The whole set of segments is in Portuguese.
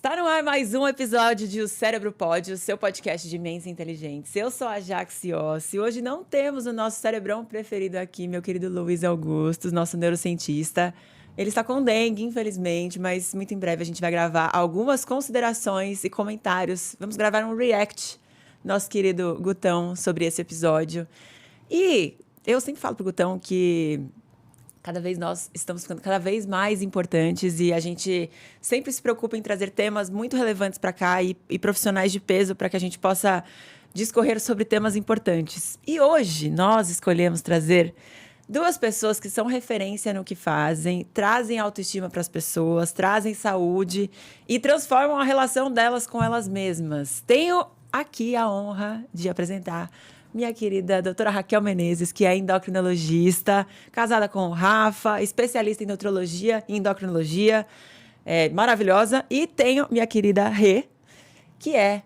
Está no ar mais um episódio de O Cérebro Pode, o seu podcast de mentes inteligentes. Eu sou a Jax Yossi. Hoje não temos o nosso cerebrão preferido aqui, meu querido Luiz Augusto, nosso neurocientista. Ele está com dengue, infelizmente, mas muito em breve a gente vai gravar algumas considerações e comentários. Vamos gravar um react, nosso querido Gutão, sobre esse episódio. E eu sempre falo pro Gutão que nós estamos ficando cada vez mais importantes e a gente sempre se preocupa em trazer temas muito relevantes para cá e profissionais de peso para que a gente possa discorrer sobre temas importantes. E hoje nós escolhemos trazer duas pessoas que são referência no que fazem, trazem autoestima para as pessoas, trazem saúde e transformam a relação delas com elas mesmas. Tenho aqui a honra de apresentar minha querida doutora Raquel Menezes, que é endocrinologista, casada com o Rafa, especialista em nutrologia e endocrinologia, maravilhosa. E tenho minha querida Rê, que é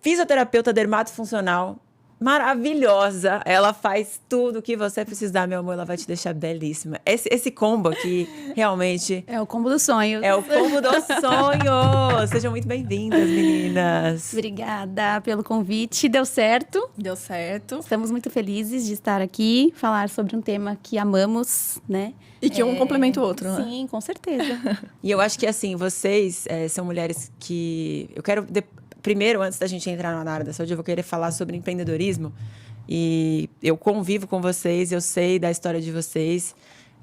fisioterapeuta dermatofuncional, maravilhosa. Ela faz tudo o que você precisar, meu amor. Ela vai te deixar belíssima. Esse combo aqui, realmente... É o combo dos sonhos. É o combo dos sonhos. Sejam muito bem-vindas, meninas. Obrigada pelo convite. Deu certo. Deu certo. Estamos muito felizes de estar aqui, falar sobre um tema que amamos, né? E que um complementa o outro, né? Sim, com certeza. E eu acho que, assim, vocês são mulheres que... Eu quero... Primeiro, antes da gente entrar na área da saúde, eu vou querer falar sobre empreendedorismo. E eu convivo com vocês, eu sei da história de vocês.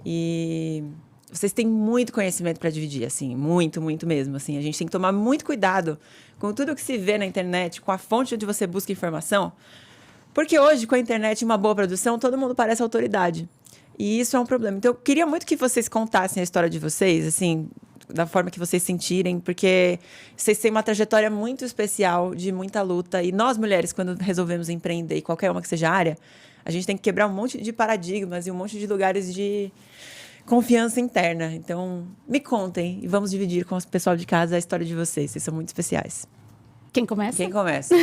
E vocês têm muito conhecimento para dividir, assim, muito, muito mesmo. Assim, a gente tem que tomar muito cuidado com tudo que se vê na internet, com a fonte onde você busca informação. Porque hoje, com a internet e uma boa produção, todo mundo parece autoridade. E isso é um problema. Então, eu queria muito que vocês contassem a história de vocês, assim, da forma que vocês sentirem, porque vocês têm uma trajetória muito especial, de muita luta. E nós, mulheres, quando resolvemos empreender, e qualquer uma que seja a área, a gente tem que quebrar um monte de paradigmas e um monte de lugares de confiança interna. Então, me contem e vamos dividir com o pessoal de casa a história de vocês. Vocês são muito especiais. Quem começa? Quem começa?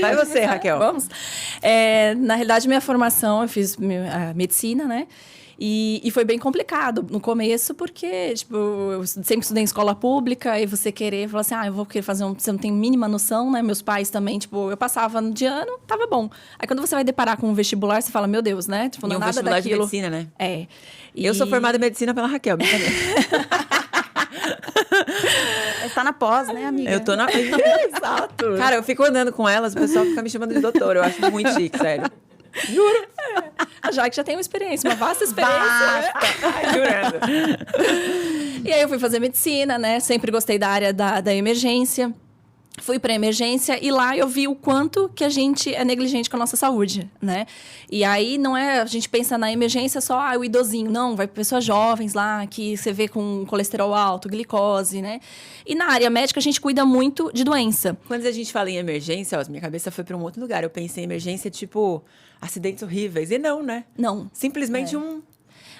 Vai você, Raquel. Vamos. Na realidade, minha formação, eu fiz medicina, né? E foi bem complicado no começo, porque, tipo, eu sempre estudei em escola pública e você querer falar assim, eu vou querer fazer você não tem mínima noção, né? Meus pais também, tipo, eu passava de ano, tava bom. Aí quando você vai deparar com um vestibular, você fala, meu Deus, né? Tipo, não é nada vestibular daquilo. de medicina, né? É. Eu sou formada em medicina pela Raquel, brincadeira. Está na pós, né, amiga? Eu tô na... Exato. Cara, eu fico andando com elas, o pessoal fica me chamando de doutora. Eu acho muito chique, sério. Juro. A Jaque já tem uma experiência, uma vasta experiência. Ai, jurando. E aí eu fui fazer medicina, né? Sempre gostei da área da emergência. Fui para emergência e lá eu vi o quanto que a gente é negligente com a nossa saúde, né? E aí não é... A gente pensa na emergência só, o idosinho. Não, vai para pessoas jovens lá, que você vê com colesterol alto, glicose, né? E na área médica a gente cuida muito de doença. Quando a gente fala em emergência, minha cabeça foi para um outro lugar. Eu pensei em emergência, tipo, acidentes horríveis. E não, né? Não. Simplesmente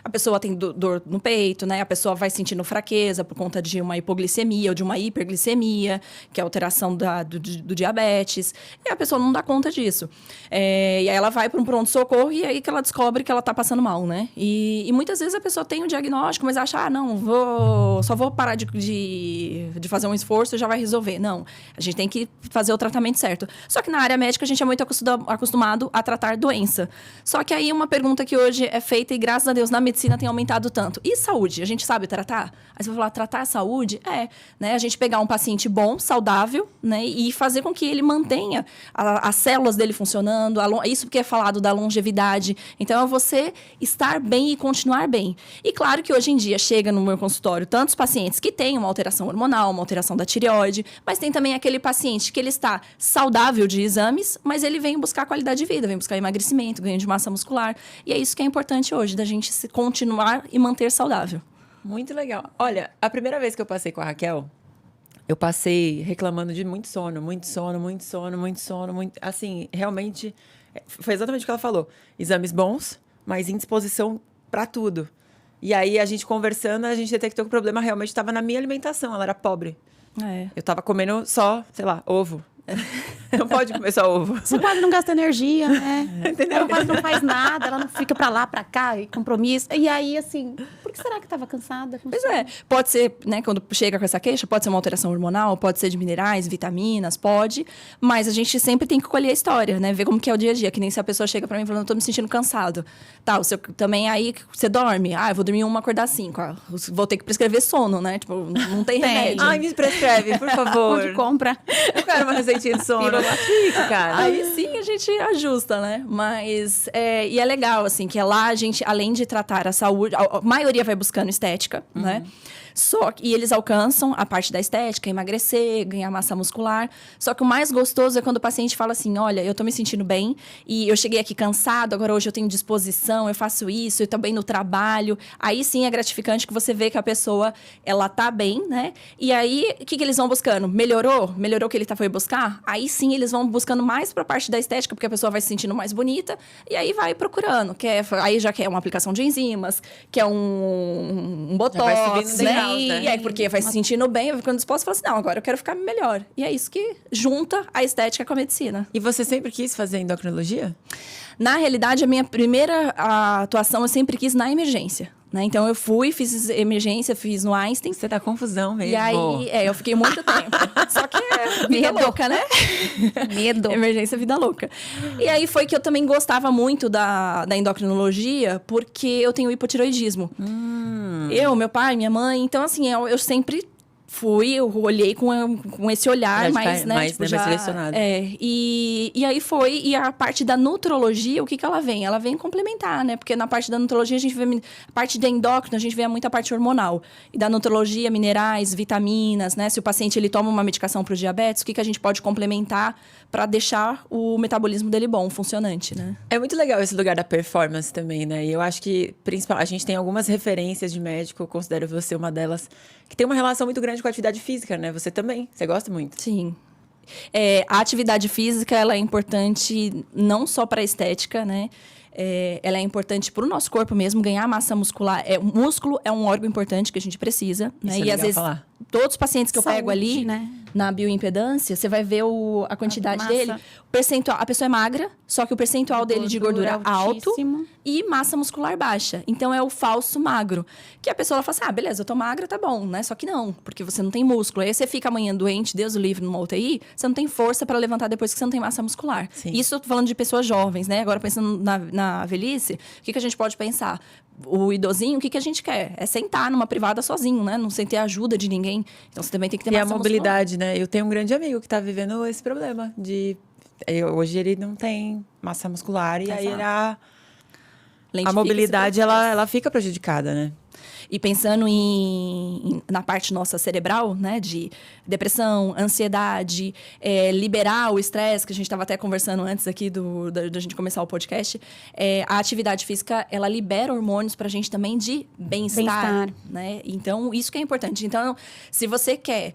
A pessoa tem dor no peito, né? A pessoa vai sentindo fraqueza por conta de uma hipoglicemia ou de uma hiperglicemia, que é a alteração do diabetes. E a pessoa não dá conta disso. E aí ela vai para um pronto-socorro e aí que ela descobre que ela está passando mal, né? E muitas vezes a pessoa tem o diagnóstico, mas acha, só vou parar de fazer um esforço e já vai resolver. Não, a gente tem que fazer o tratamento certo. Só que na área médica a gente é muito acostumado a tratar doença. Só que aí uma pergunta que hoje é feita, e graças a Deus na medicina tem aumentado tanto. E saúde? A gente sabe tratar? Aí você vai falar, tratar a saúde? Né? A gente pegar um paciente bom, saudável, né? E fazer com que ele mantenha as células dele funcionando. Isso que é falado da longevidade. Então, é você estar bem e continuar bem. E claro que hoje em dia chega no meu consultório tantos pacientes que têm uma alteração hormonal, uma alteração da tireoide, mas tem também aquele paciente que ele está saudável de exames, mas ele vem buscar qualidade de vida, vem buscar emagrecimento, ganho de massa muscular. E é isso que é importante hoje, da gente se continuar e manter saudável. Muito legal. Olha, a primeira vez que eu passei com a Raquel, eu passei reclamando de muito sono. Assim, realmente, foi exatamente o que ela falou. Exames bons, mas indisposição para tudo. E aí, a gente conversando, a gente detectou que o problema realmente estava na minha alimentação. Ela era pobre. Eu tava comendo só, sei lá, ovo. Não pode comer só ovo. Você quase não gasta energia, né? Entendeu? Ela quase não faz nada, ela não fica pra lá, pra cá, e compromisso. E aí, assim, por que será que tava cansada? Pois é, pode ser, né, quando chega com essa queixa, pode ser uma alteração hormonal, pode ser de minerais, vitaminas, pode, mas a gente sempre tem que colher a história, né, ver como que é o dia a dia, que nem se a pessoa chega pra mim falando, eu tô me sentindo cansado, tá, o seu, também aí você dorme, eu vou dormir 1, acordar 5, vou ter que prescrever sono, né, tipo, não tem remédio. Ai, me prescreve, por favor. Onde compra? Eu quero uma receitinha de sono. Chique, cara. Aí sim a gente ajusta, né? Mas, e é legal, assim, que lá a gente, além de tratar a saúde, a maioria vai buscando estética, né? E eles alcançam a parte da estética, emagrecer, ganhar massa muscular. Só que o mais gostoso é quando o paciente fala assim, olha, eu tô me sentindo bem e eu cheguei aqui cansado, agora hoje eu tenho disposição, eu faço isso, eu tô bem no trabalho. Aí sim é gratificante que você vê que a pessoa, ela tá bem, né? E aí, o que eles vão buscando? Melhorou? Melhorou o que ele foi buscar? Aí sim eles vão buscando mais pra parte da estética, porque a pessoa vai se sentindo mais bonita. E aí vai procurando. Aí já quer uma aplicação de enzimas, quer um botox, né? E aí, porque vai se sentindo bem, vai ficando disposto e fala assim, não, agora eu quero ficar melhor. E é isso que junta a estética com a medicina. E você sempre quis fazer endocrinologia? Na realidade, a minha primeira atuação eu sempre quis na emergência. Né? Então, eu fiz emergência, fiz no Einstein. Você tá confusão mesmo. E aí, eu fiquei muito tempo. Só que é vida louca, né? Medo. Emergência, vida louca. E aí, foi que eu também gostava muito da endocrinologia, porque eu tenho hipotiroidismo. Eu, meu pai, minha mãe. Então, assim, eu sempre eu olhei com esse olhar mais, né? Mais, tipo, mais direcionado. E aí e a parte da nutrologia, o que ela vem? Ela vem complementar, né? Porque na parte da nutrologia, a gente vê a parte da endócrina, a gente vê muita parte hormonal. E da nutrologia, minerais, vitaminas, né? Se o paciente ele toma uma medicação para o diabetes, o que a gente pode complementar para deixar o metabolismo dele bom, funcionante, né? É muito legal esse lugar da performance também, né? E eu acho que, principalmente, a gente tem algumas referências de médico, eu considero você uma delas, que tem uma relação muito grande com a atividade física, né? Você também, você gosta muito. Sim. A atividade física, ela é importante não só para a estética, né? Ela é importante para o nosso corpo mesmo, ganhar massa muscular. O músculo é um órgão importante que a gente precisa, né? Isso é e às vezes, falar. Todos os pacientes que eu pego ali, né? Na bioimpedância, você vai ver a quantidade dele. O percentual, a pessoa é magra, só que o percentual dele de gordura alto e massa muscular baixa. Então, é o falso magro. Que a pessoa fala assim, beleza, eu tô magra, tá bom, né? Só que não, porque você não tem músculo. Aí você fica amanhã doente, Deus o livre, numa UTI, você não tem força para levantar depois que você não tem massa muscular. Sim. Isso eu tô falando de pessoas jovens, né? Agora, pensando na velhice, o que a gente pode pensar? O idosinho, o que a gente quer? É sentar numa privada sozinho, né? Não sem ter ajuda de ninguém. Então, você também tem que ter massa muscular. E a mobilidade, né? Eu tenho um grande amigo que tá vivendo esse problema de... Hoje ele não tem massa muscular e aí a mobilidade, ela fica prejudicada, né? E pensando na parte nossa cerebral, né? De depressão, ansiedade, liberar o estresse, que a gente estava até conversando antes aqui da gente começar o podcast. A atividade física, ela libera hormônios pra gente também de bem-estar. Né? Então, isso que é importante. Então, se você quer...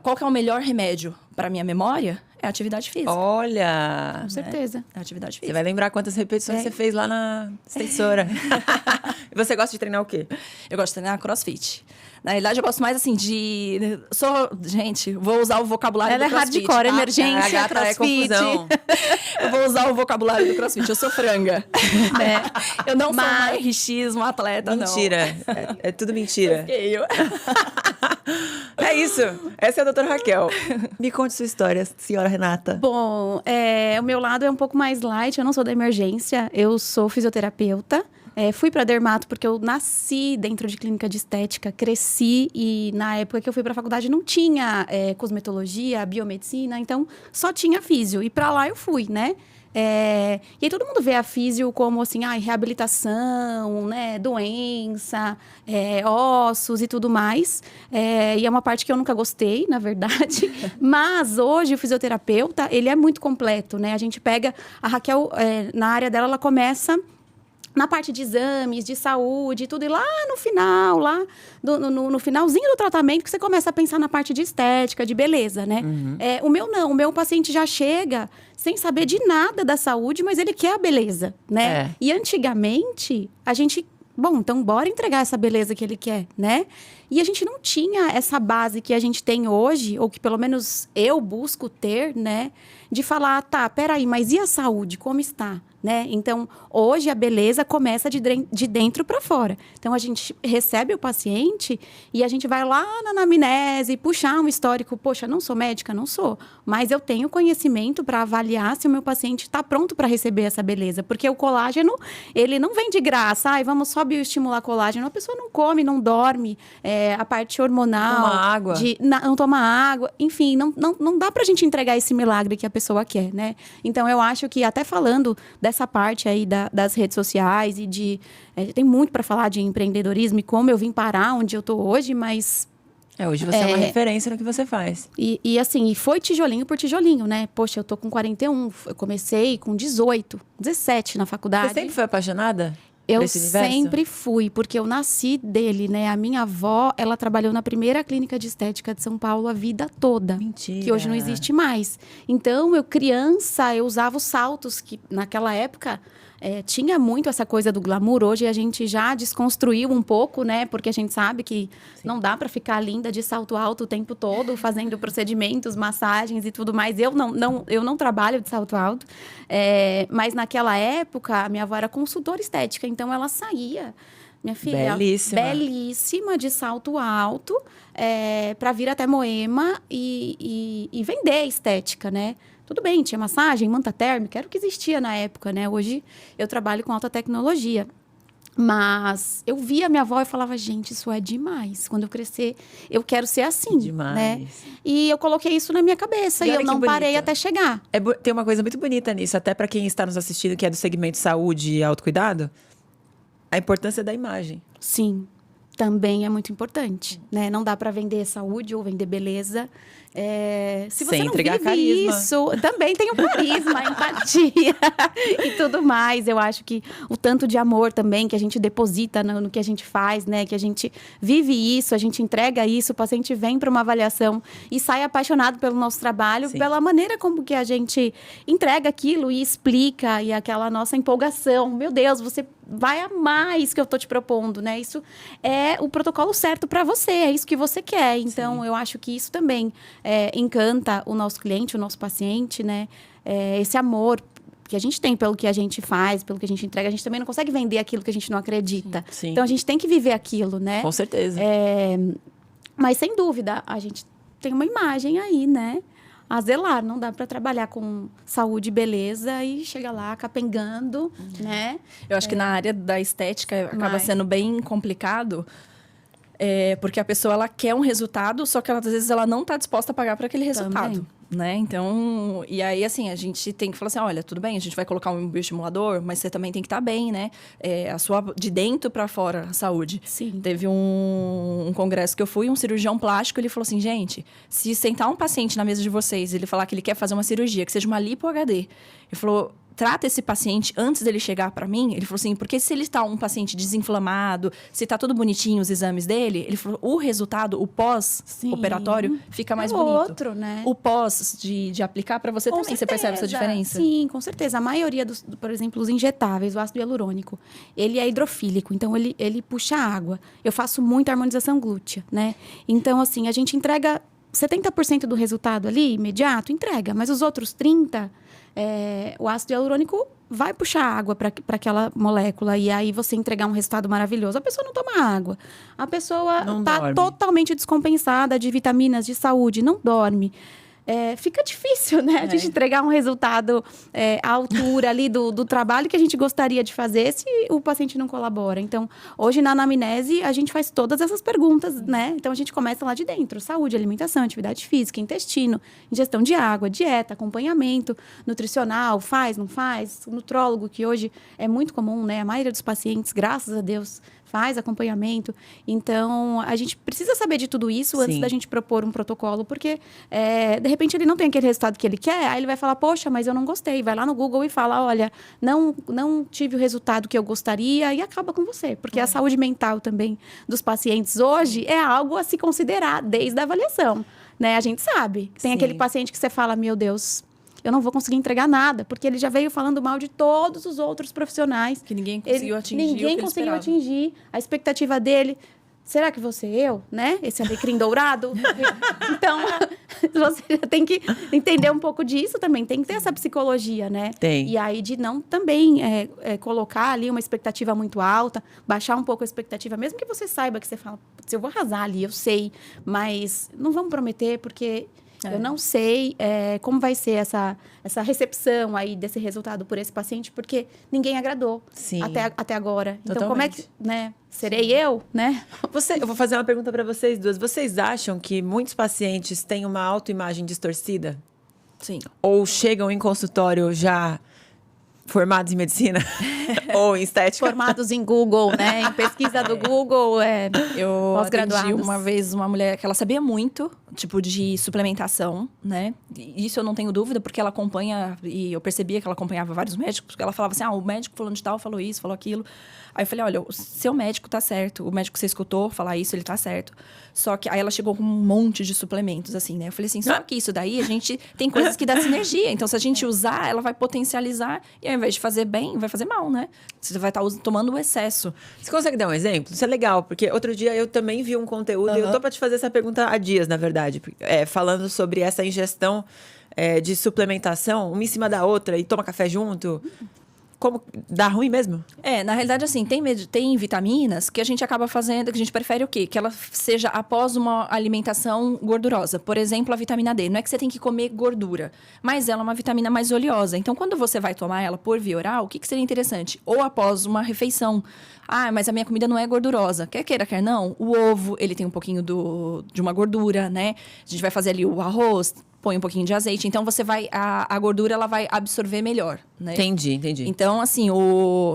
qual que é o melhor remédio para minha memória? É a atividade física. Olha! Com certeza. É a atividade física. Você vai lembrar quantas repetições você fez lá na extensora. E você gosta de treinar o quê? Eu gosto de treinar crossfit. Na realidade, eu gosto mais, assim, Gente, vou usar o vocabulário do crossfit. Ela é hardcore, emergência, a gata crossfit. confusão. Eu vou usar o vocabulário do crossfit. Eu sou franga. Eu não sou uma RX, uma atleta, mentira. não. É tudo mentira. Eu. É isso. Essa é a doutora Raquel. Me conte sua história, senhora Renata. Bom, o meu lado é um pouco mais light. Eu não sou da emergência. Eu sou fisioterapeuta. Fui para dermato porque eu nasci dentro de clínica de estética, cresci e na época que eu fui para a faculdade não tinha cosmetologia, biomedicina, então só tinha físio. E para lá eu fui, né? E aí todo mundo vê a físio como assim, reabilitação, né, doença, ossos e tudo mais. E é uma parte que eu nunca gostei, na verdade. Mas hoje o fisioterapeuta, ele é muito completo, né? A gente pega a Raquel, na área dela, ela começa na parte de exames, de saúde e tudo. E lá no final, no finalzinho do tratamento, que você começa a pensar na parte de estética, de beleza, né? O meu não. O meu paciente já chega sem saber de nada da saúde, mas ele quer a beleza, né? E antigamente, a gente bom, então bora entregar essa beleza que ele quer, né? E a gente não tinha essa base que a gente tem hoje, ou que pelo menos eu busco ter, né? De falar, tá, peraí, mas e a saúde, como está? Né? Então, hoje a beleza começa de dentro para fora. Então, a gente recebe o paciente e a gente vai lá na anamnese, puxar um histórico. Poxa, não sou médica? Não sou. Mas eu tenho conhecimento para avaliar se o meu paciente está pronto para receber essa beleza. Porque o colágeno, ele não vem de graça. Ai, vamos só bioestimular colágeno. A pessoa não come, não dorme. A parte hormonal... Toma água. Não toma água. Enfim, não dá para a gente entregar esse milagre que a pessoa quer, né? Então, eu acho que até falando dessa parte aí das redes sociais e tem muito para falar de empreendedorismo e como eu vim parar onde eu tô hoje, mas... Hoje você é uma referência no que você faz. E assim, foi tijolinho por tijolinho, né? Poxa, eu tô com 41, eu comecei com 18, 17 na faculdade. Você sempre foi apaixonada? Eu sempre fui, porque eu nasci dele, né? A minha avó, ela trabalhou na primeira clínica de estética de São Paulo a vida toda. Mentira. Que hoje não existe mais. Então, eu criança, eu usava os saltos que naquela época... tinha muito essa coisa do glamour. Hoje a gente já desconstruiu um pouco, né? Porque a gente sabe que não dá para ficar linda de salto alto o tempo todo, fazendo procedimentos, massagens e tudo mais. Eu não trabalho de salto alto. Mas naquela época, a minha avó era consultora estética. Então, ela saía... Minha filha, belíssima de salto alto, para vir até Moema e vender estética, né? Tudo bem, tinha massagem, manta térmica, era o que existia na época, né? Hoje eu trabalho com alta tecnologia. Mas eu via minha avó e falava, gente, isso é demais. Quando eu crescer, eu quero ser assim, demais. Né? E eu coloquei isso na minha cabeça e eu não parei até chegar. Tem uma coisa muito bonita nisso, até para quem está nos assistindo, que é do segmento saúde e autocuidado. A importância da imagem. Sim, também é muito importante, né? Não dá para vender saúde ou vender beleza. Se você sem não entregar vive carisma. Isso, também tem o carisma, a empatia e tudo mais. Eu acho que o tanto de amor também que a gente deposita no que a gente faz, né? Que a gente vive isso, a gente entrega isso, o paciente vem para uma avaliação e sai apaixonado pelo nosso trabalho, Sim. pela maneira como que a gente entrega aquilo e explica, e aquela nossa empolgação. Meu Deus, você vai amar isso que eu tô te propondo, né? Isso é o protocolo certo para você, é isso que você quer. Então, eu acho que isso também encanta o nosso cliente, o nosso paciente, né? Esse amor que a gente tem pelo que a gente faz, pelo que a gente entrega. A gente também não consegue vender aquilo que a gente não acredita. Sim. Então, a gente tem que viver aquilo, né? Com certeza. Mas, sem dúvida, a gente tem uma imagem aí, né? A zelar, não dá para trabalhar com saúde e beleza e chega lá capengando, né? Eu acho que na área da estética acaba sendo bem complicado, porque a pessoa ela quer um resultado, só que às vezes ela não está disposta a pagar para aquele resultado. Né? Então, e aí, assim, a gente tem que falar assim, olha, tudo bem, a gente vai colocar um bioestimulador, mas você também tem que estar bem, né? De dentro para fora, a saúde. Sim. Teve um congresso que eu fui, um cirurgião plástico, ele falou assim, gente, se sentar um paciente na mesa de vocês, ele falar que ele quer fazer uma cirurgia, que seja uma lipo HD, ele falou... Trata esse paciente antes dele chegar para mim. Ele falou assim, porque se ele está um paciente desinflamado, se está tudo bonitinho os exames dele, ele falou, o resultado, o pós-operatório, fica mais bonito. Outro, né? O pós de aplicar para você Com também, certeza. você percebe essa diferença? Sim, com certeza. A maioria por exemplo, os injetáveis, o ácido hialurônico, ele é hidrofílico, então ele puxa água. Eu faço muita harmonização glútea, né? Então, assim, a gente entrega 70% do resultado ali, imediato, entrega. Mas os outros 30%, o ácido hialurônico vai puxar água para aquela molécula. E aí você entregar um resultado maravilhoso. A pessoa não toma água. A pessoa está totalmente descompensada de vitaminas, de saúde, não dorme. Fica difícil, né? A gente entregar um resultado à altura ali do trabalho que a gente gostaria de fazer se o paciente não colabora. Então, hoje na anamnese, a gente faz todas essas perguntas, né? Então, a gente começa lá de dentro. Saúde, alimentação, atividade física, intestino, ingestão de água, dieta, acompanhamento nutricional, faz, não faz. O nutrólogo, que hoje é muito comum, né? A maioria dos pacientes, graças a Deus, faz acompanhamento. Então, a gente precisa saber de tudo isso antes da gente propor um protocolo, porque, de repente, ele não tem aquele resultado que ele quer, aí ele vai falar, poxa, mas eu não gostei. Vai lá no Google e fala, olha, não tive o resultado que eu gostaria, e acaba com você. Porque a saúde mental também dos pacientes hoje é algo a se considerar desde a avaliação, né? A gente sabe. Tem aquele paciente que você fala, meu Deus... eu não vou conseguir entregar nada, porque ele já veio falando mal de todos os outros profissionais. Que ninguém conseguiu atingir Ninguém o que ele conseguiu esperava. atingir a expectativa dele. Será que você eu, né? Esse alecrim dourado? Então, você já tem que entender um pouco disso também. Tem que ter essa psicologia, né? Tem. E aí de não também colocar ali uma expectativa muito alta, baixar um pouco a expectativa, mesmo que você saiba que você fala, "Putz, eu vou arrasar ali, eu sei, mas não vamos prometer, porque eu não sei como vai ser essa recepção aí desse resultado por esse paciente, porque ninguém agradou Sim. até agora. Então, Totalmente. como é que, né? Serei eu, né? Eu vou fazer uma pergunta para vocês duas. Vocês acham que muitos pacientes têm uma autoimagem distorcida? Sim. Ou chegam em consultório já formados em medicina? Ou em estética? Formados em Google, né? Em pesquisa do Google, Eu atendi pós-graduados. uma vez uma mulher que ela sabia muito, tipo, de suplementação, né? E isso eu não tenho dúvida, porque ela acompanha, e eu percebia que ela acompanhava vários médicos, porque ela falava assim, o médico fulano de tal falou isso, falou aquilo. Aí eu falei, olha, o seu médico tá certo, o médico que você escutou falar isso, ele tá certo. Só que aí ela chegou com um monte de suplementos, assim, né? Eu falei assim, só que isso daí, a gente tem coisas que dá sinergia. Então, se a gente usar, ela vai potencializar, e ao invés de fazer bem, vai fazer mal, né? Você vai estar tomando o excesso. Você consegue dar um exemplo? Isso é legal, porque outro dia eu também vi um conteúdo, e eu tô pra te fazer essa pergunta há dias, na verdade, falando sobre essa ingestão de suplementação, uma em cima da outra, e toma café junto. Como dá ruim mesmo? Na realidade, assim, tem vitaminas que a gente acaba fazendo, que a gente prefere o quê? Que ela seja após uma alimentação gordurosa. Por exemplo, a vitamina D. Não é que você tem que comer gordura, mas ela é uma vitamina mais oleosa. Então, quando você vai tomar ela por via oral, o que seria interessante? Ou após uma refeição. Mas a minha comida não é gordurosa. Quer queira, quer não. O ovo, ele tem um pouquinho de uma gordura, né? A gente vai fazer ali o arroz, põe um pouquinho de azeite. Então, você vai... A gordura, ela vai absorver melhor, né? Entendi. Então, assim,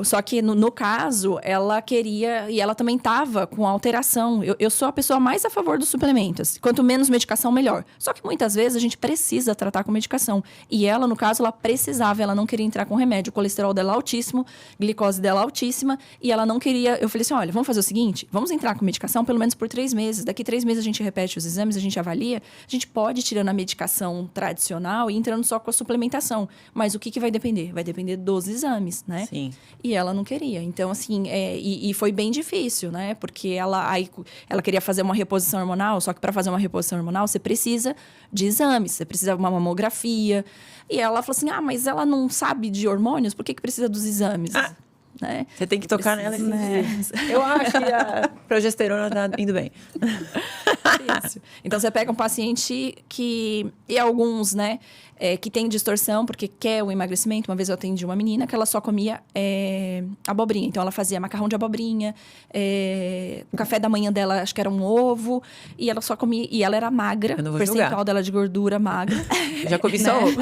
só que no caso, ela queria... E ela também tava com alteração. Eu sou a pessoa mais a favor dos suplementos. Quanto menos medicação, melhor. Só que muitas vezes a gente precisa tratar com medicação. E ela, no caso, ela precisava. Ela não queria entrar com remédio. O colesterol dela é altíssimo, glicose dela é altíssima. E ela não queria... Eu falei assim, olha, vamos fazer o seguinte. Vamos entrar com medicação pelo menos por 3 meses. Daqui 3 meses a gente repete os exames, a gente avalia. A gente pode ir tirando a medicação tradicional e entrando só com a suplementação. Mas o que vai depender? Vai depender dos exames, né? Sim. E ela não queria. Então, assim, e foi bem difícil, né? Porque ela queria fazer uma reposição hormonal, só que para fazer uma reposição hormonal, você precisa de exames, você precisa de uma mamografia. E ela falou assim, mas ela não sabe de hormônios, por que precisa dos exames? Né? Você tem que tocar nela. Eu acho que a progesterona tá indo bem. Isso. Então, você pega um paciente e alguns, né, que tem distorção porque quer o emagrecimento. Uma vez eu atendi uma menina que ela só comia abobrinha. Então, ela fazia macarrão de abobrinha, o café da manhã dela, acho que era um ovo, e ela só comia... E ela era magra, Eu não vou percentual julgar. dela de gordura magra. Eu já comi só ovo.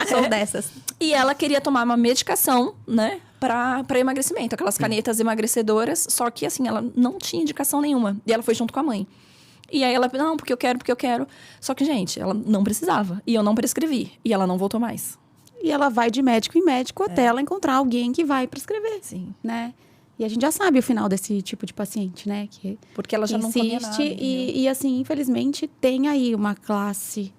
Sou dessas. E ela queria tomar uma medicação, né, para emagrecimento. Aquelas canetas emagrecedoras, só que, assim, ela não tinha indicação nenhuma. E ela foi junto com a mãe. E aí ela, não, porque eu quero. Só que, gente, ela não precisava. E eu não prescrevi. E ela não voltou mais. E ela vai de médico em médico até ela encontrar alguém que vai prescrever, Sim. né? E a gente já sabe o final desse tipo de paciente, né? Que Porque ela já não comia nada. e, assim, infelizmente, tem aí uma classe,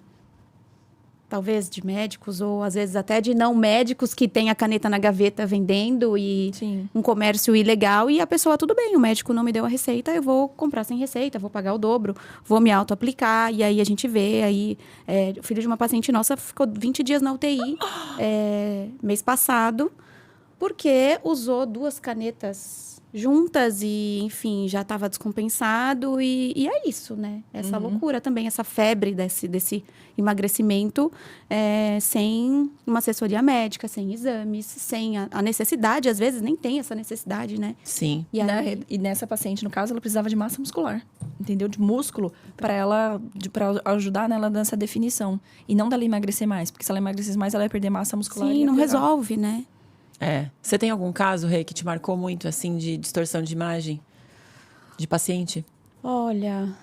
talvez de médicos, ou às vezes até de não médicos, que tem a caneta na gaveta vendendo e Sim. um comércio ilegal. E a pessoa, tudo bem, o médico não me deu a receita, eu vou comprar sem receita, vou pagar o dobro, vou me auto-aplicar. E aí a gente vê, aí o filho de uma paciente nossa ficou 20 dias na UTI mês passado, porque usou 2 canetas juntas e, enfim, já estava descompensado. E é isso, né? Essa loucura também, essa febre desse emagrecimento sem uma assessoria médica, sem exames, sem a necessidade. Às vezes nem tem essa necessidade, né? Sim. E aí, E nessa paciente, no caso, ela precisava de massa muscular, entendeu? De músculo, para ela, para ajudar nela nessa definição. E não dela emagrecer mais, porque se ela emagrecesse mais, ela ia perder massa muscular. e sim, ia não piorar. resolve, né? Você tem algum caso, Rê, que te marcou muito, assim, de distorção de imagem de paciente? Olha,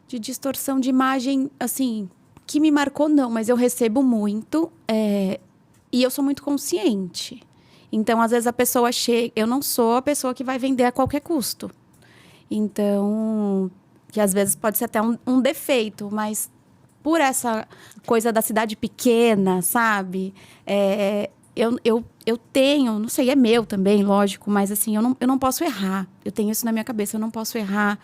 de distorção de imagem, assim, que me marcou não, mas eu recebo muito e eu sou muito consciente. Então, às vezes a pessoa chega... Eu não sou a pessoa que vai vender a qualquer custo. Então, que às vezes pode ser até um defeito, mas por essa coisa da cidade pequena, sabe? Eu tenho, não sei, é meu também, lógico, mas assim, eu não posso errar. Eu tenho isso na minha cabeça, eu não posso errar.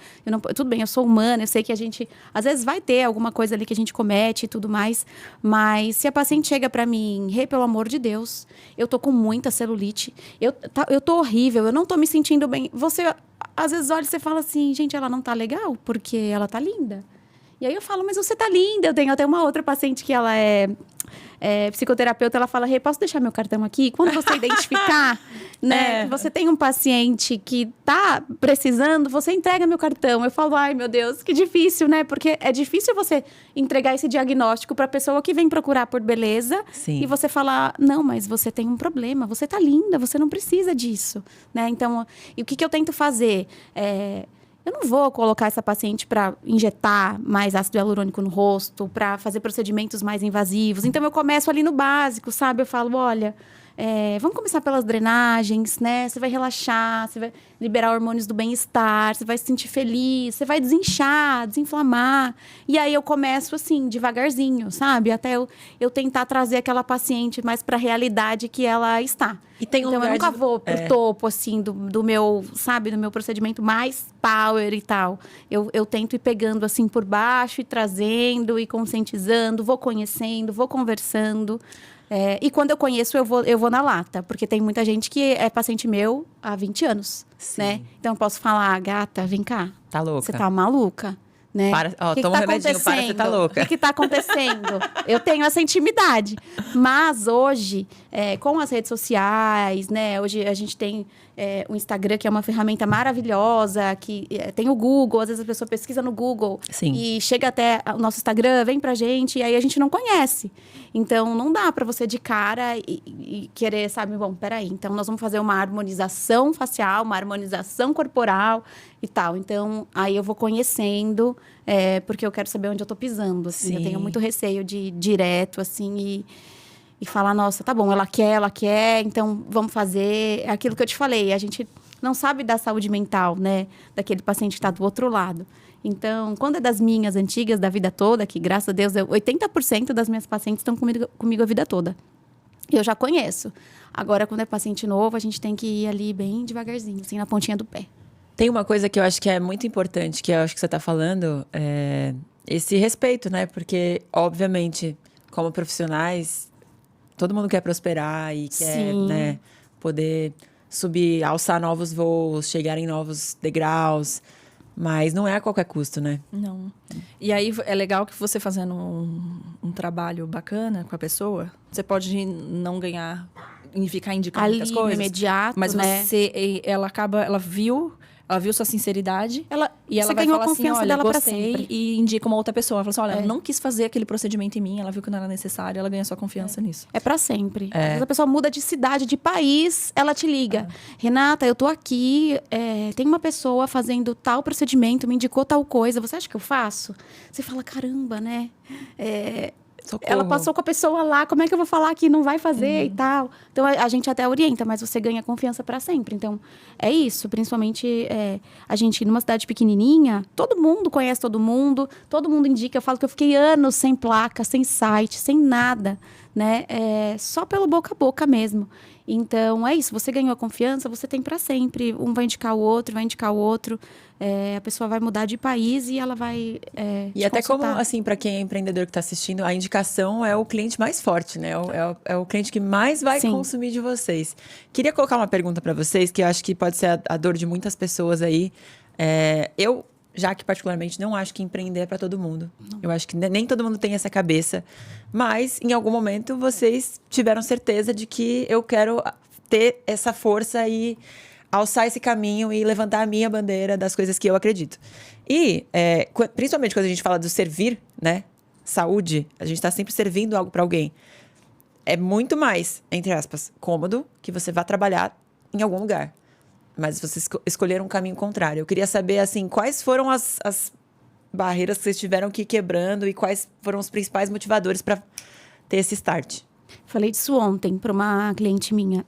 Tudo bem, eu sou humana, eu sei que a gente, às vezes vai ter alguma coisa ali que a gente comete e tudo mais, mas se a paciente chega pra mim, Rê, pelo amor de Deus, eu tô com muita celulite, eu tô horrível, eu não tô me sentindo bem. Você, às vezes, olha e você fala assim, gente, ela não tá legal, porque ela tá linda. E aí eu falo, mas você tá linda. Eu tenho até uma outra paciente que ela é psicoterapeuta, ela fala, Rê, posso deixar meu cartão aqui? Quando você identificar, né, que você tem um paciente que tá precisando, você entrega meu cartão. Eu falo, ai, meu Deus, que difícil, né? Porque é difícil você entregar esse diagnóstico pra pessoa que vem procurar por beleza. Sim. E você falar, não, mas você tem um problema, você tá linda, você não precisa disso, né? Então, e o que eu tento fazer? Eu não vou colocar essa paciente para injetar mais ácido hialurônico no rosto, para fazer procedimentos mais invasivos. Então, eu começo ali no básico, sabe? Eu falo, olha, vamos começar pelas drenagens, né? Você vai relaxar, você vai liberar hormônios do bem-estar, você vai se sentir feliz, você vai desinchar, desinflamar. E aí, eu começo assim, devagarzinho, sabe? Até eu tentar trazer aquela paciente mais para a realidade que ela está. E tem um então, eu lugar nunca vou pro topo, assim, do meu, sabe? Do meu procedimento mais power e tal. Eu tento ir pegando, assim, por baixo e trazendo e conscientizando. Vou conhecendo, vou conversando. E quando eu conheço, eu vou na lata. Porque tem muita gente que é paciente meu há 20 anos, Sim. né? Então, eu posso falar, gata, vem cá. Tá louca. Você tá maluca? Né? Toma um remedinho, para, você tá louca. O que tá acontecendo? Eu tenho essa intimidade. Mas hoje, com as redes sociais, né? Hoje a gente tem o Instagram, que é uma ferramenta maravilhosa, que tem o Google, às vezes a pessoa pesquisa no Google. Sim. E chega até o nosso Instagram, vem pra gente, e aí a gente não conhece. Então, não dá pra você de cara e querer, sabe? Bom, peraí, então nós vamos fazer uma harmonização facial, uma harmonização corporal e tal. Então, aí eu vou conhecendo, porque eu quero saber onde eu tô pisando, assim. Sim. Eu tenho muito receio de ir direto, assim, e falar, nossa, tá bom, ela quer, então vamos fazer. É aquilo que eu te falei, a gente não sabe da saúde mental, né? Daquele paciente que tá do outro lado. Então, quando é das minhas antigas, da vida toda, que graças a Deus, 80% das minhas pacientes estão comigo a vida toda. Eu já conheço. Agora, quando é paciente novo, a gente tem que ir ali bem devagarzinho, assim, na pontinha do pé. Tem uma coisa que eu acho que é muito importante, que eu acho que você tá falando, esse respeito, né? Porque, obviamente, como profissionais, todo mundo quer prosperar e quer, né, poder subir, alçar novos voos, chegar em novos degraus. Mas não é a qualquer custo, né? Não. E aí é legal que você fazendo um trabalho bacana com a pessoa, você pode não ganhar e ficar indicando muitas coisas. Imediato, mas né? ela viu sua sinceridade. E ela você vai ganhou falar a assim, confiança olha, dela pra gostei, sempre. e indica uma outra pessoa. Ela fala assim, olha, ela não quis fazer aquele procedimento em mim, ela viu que não era necessário, ela ganha sua confiança nisso. É pra sempre. Às vezes a pessoa muda de cidade, de país, ela te liga. Renata, eu tô aqui, tem uma pessoa fazendo tal procedimento, me indicou tal coisa, você acha que eu faço? Você fala, caramba, né? Socorro. Ela passou com a pessoa lá, como é que eu vou falar que não vai fazer e tal? Então, a gente até orienta, mas você ganha confiança pra sempre. Então, é isso. Principalmente, a gente, numa cidade pequenininha, todo mundo conhece todo mundo indica. Eu falo que eu fiquei anos sem placa, sem site, sem nada, né? Só pelo boca a boca mesmo. Então, é isso. Você ganhou a confiança, você tem pra sempre. Um vai indicar o outro, vai indicar o outro. A pessoa vai mudar de país e ela vai E te até consultar. como, assim, para quem é empreendedor que está assistindo, a indicação é o cliente mais forte, né? É o cliente que mais vai Sim. consumir de vocês. Queria colocar uma pergunta para vocês, que eu acho que pode ser a dor de muitas pessoas aí. Eu, já que particularmente, não acho que empreender é para todo mundo. Não. Eu acho que nem todo mundo tem essa cabeça. Mas, em algum momento, vocês tiveram certeza de que eu quero ter essa força e alçar esse caminho e levantar a minha bandeira das coisas que eu acredito. E, principalmente quando a gente fala do servir, né? Saúde, a gente está sempre servindo algo para alguém. É muito mais, entre aspas, cômodo que você vá trabalhar em algum lugar. Mas vocês escolheram um caminho contrário. Eu queria saber, assim, quais foram as barreiras que vocês tiveram que ir quebrando e quais foram os principais motivadores para ter esse start. Falei disso ontem para uma cliente minha.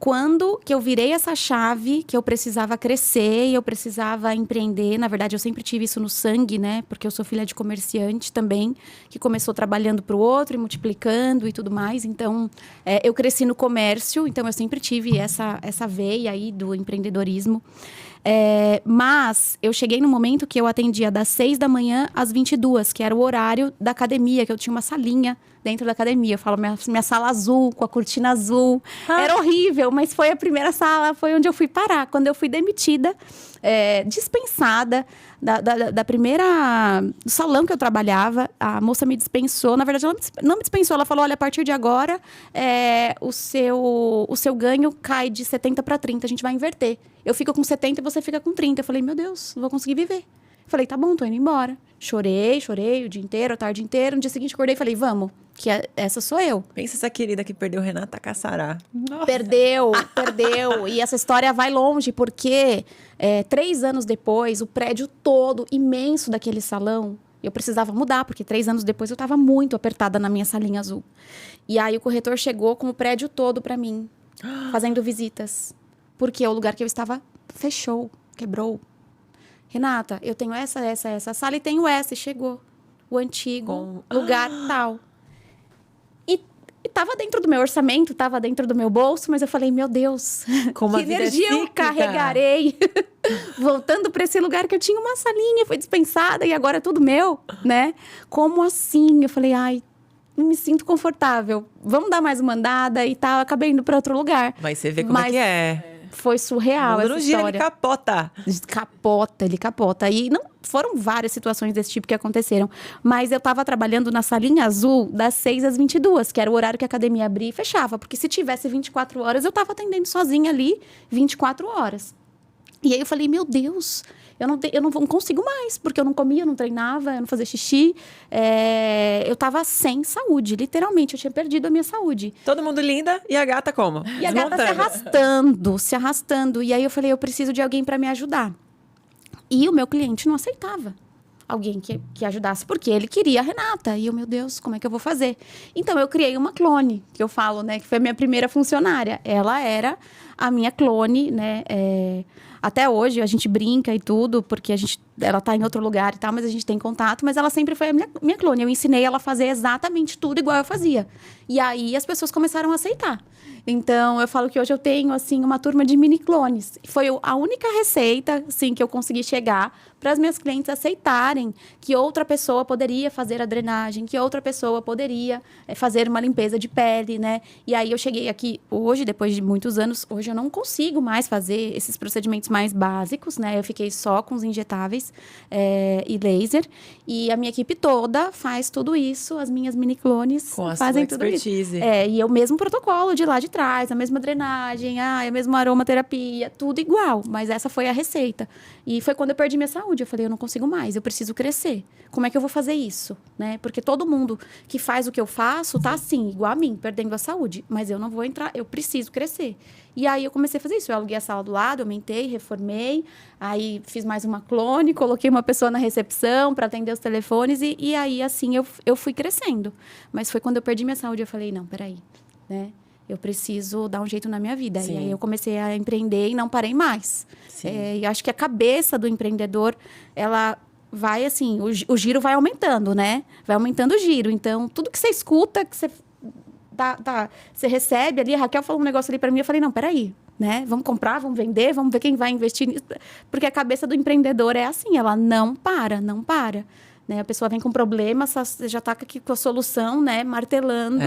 quando que eu virei essa chave, que eu precisava crescer e eu precisava empreender. Na verdade, eu sempre tive isso no sangue, né? Porque eu sou filha de comerciante também, que começou trabalhando para o outro e multiplicando e tudo mais. Então, eu cresci no comércio, então eu sempre tive essa veia aí do empreendedorismo. Mas eu cheguei no momento que eu atendia das 6 da manhã às 22, que era o horário da academia, que eu tinha uma salinha dentro da academia. Eu falo, minha sala azul, com a cortina azul. Era horrível, mas foi a primeira sala, foi onde eu fui parar. Quando eu fui demitida, dispensada da primeira do salão que eu trabalhava, a moça me dispensou. Na verdade, ela não me dispensou, ela falou, olha, a partir de agora, o seu ganho cai de 70 para 30, a gente vai inverter. Eu fico com 70 e você fica com 30. Eu falei, meu Deus, não vou conseguir viver. Falei, tá bom, tô indo embora. Chorei o dia inteiro, a tarde inteira. No dia seguinte, acordei e falei, vamos, que essa sou eu. Pensa essa querida que perdeu Renata Caçará. Nossa. Perdeu. E essa história vai longe, porque 3 anos depois, o prédio todo, imenso daquele salão, eu precisava mudar, porque 3 anos depois eu estava muito apertada na minha salinha azul. E aí o corretor chegou com o prédio todo para mim, fazendo visitas. Porque o lugar que eu estava fechou, quebrou. Renata, eu tenho essa sala e tenho essa. E chegou o antigo lugar tal. E tava dentro do meu orçamento, tava dentro do meu bolso, mas eu falei, meu Deus, como que energia eu carregarei. Voltando para esse lugar que eu tinha uma salinha, foi dispensada e agora é tudo meu, né? Como assim? Eu falei, ai, não me sinto confortável. Vamos dar mais uma andada e tal. Acabei indo para outro lugar. Mas você vê como é que é. Foi surreal essa história. Ele capota. Ele capota. E não foram várias situações desse tipo que aconteceram. Mas eu tava trabalhando na salinha azul das 6 às 22, que era o horário que a academia abria e fechava. Porque se tivesse 24 horas, eu tava atendendo sozinha ali 24 horas. E aí eu falei, meu Deus, eu não consigo mais, porque eu não comia, eu não treinava, eu não fazia xixi. Eu tava sem saúde, literalmente, eu tinha perdido a minha saúde. Todo mundo linda, e a gata como? E a gata se arrastando. E aí eu falei, eu preciso de alguém para me ajudar. E o meu cliente não aceitava alguém que ajudasse, porque ele queria a Renata. E eu, meu Deus, como é que eu vou fazer? Então, eu criei uma clone, que eu falo, né? Que foi a minha primeira funcionária. Ela era a minha clone, né? Até hoje, a gente brinca e tudo, porque ela tá em outro lugar e tal, mas a gente tem contato. Mas ela sempre foi a minha clone. Eu ensinei ela a fazer exatamente tudo igual eu fazia. E aí, as pessoas começaram a aceitar. Então, eu falo que hoje eu tenho, assim, uma turma de mini clones. Foi a única receita, assim, que eu consegui chegar para as minhas clientes aceitarem que outra pessoa poderia fazer a drenagem, que outra pessoa poderia fazer uma limpeza de pele, né? E aí, eu cheguei aqui hoje, depois de muitos anos, hoje eu não consigo mais fazer esses procedimentos mais básicos, né? Eu fiquei só com os injetáveis e laser. E a minha equipe toda faz tudo isso, as minhas mini clones fazem tudo isso. E é o mesmo protocolo de lá de trás, a mesma drenagem, a mesma aromaterapia, tudo igual. Mas essa foi a receita. E foi quando eu perdi minha saúde. Eu falei, eu não consigo mais, eu preciso crescer. Como é que eu vou fazer isso? Né? Porque todo mundo que faz o que eu faço tá assim, igual a mim, perdendo a saúde. Mas eu não vou entrar, eu preciso crescer. E aí eu comecei a fazer isso. Eu aluguei a sala do lado, aumentei, reformei. Aí fiz mais uma clone, coloquei uma pessoa na recepção para atender os telefones. E aí, assim, eu fui crescendo. Mas foi quando eu perdi minha saúde, eu falei, não, peraí, né? Eu preciso dar um jeito na minha vida. Sim. E aí eu comecei a empreender e não parei mais. E acho que a cabeça do empreendedor, ela vai assim, o giro vai aumentando, né? Vai aumentando o giro. Então, tudo que você escuta, que você você recebe ali, a Raquel falou um negócio ali para mim, eu falei, não, peraí, né? Vamos comprar, vamos vender, vamos ver quem vai investir nisso. Porque a cabeça do empreendedor é assim, ela não para. Né? A pessoa vem com problema, já está aqui com a solução, né? Martelando.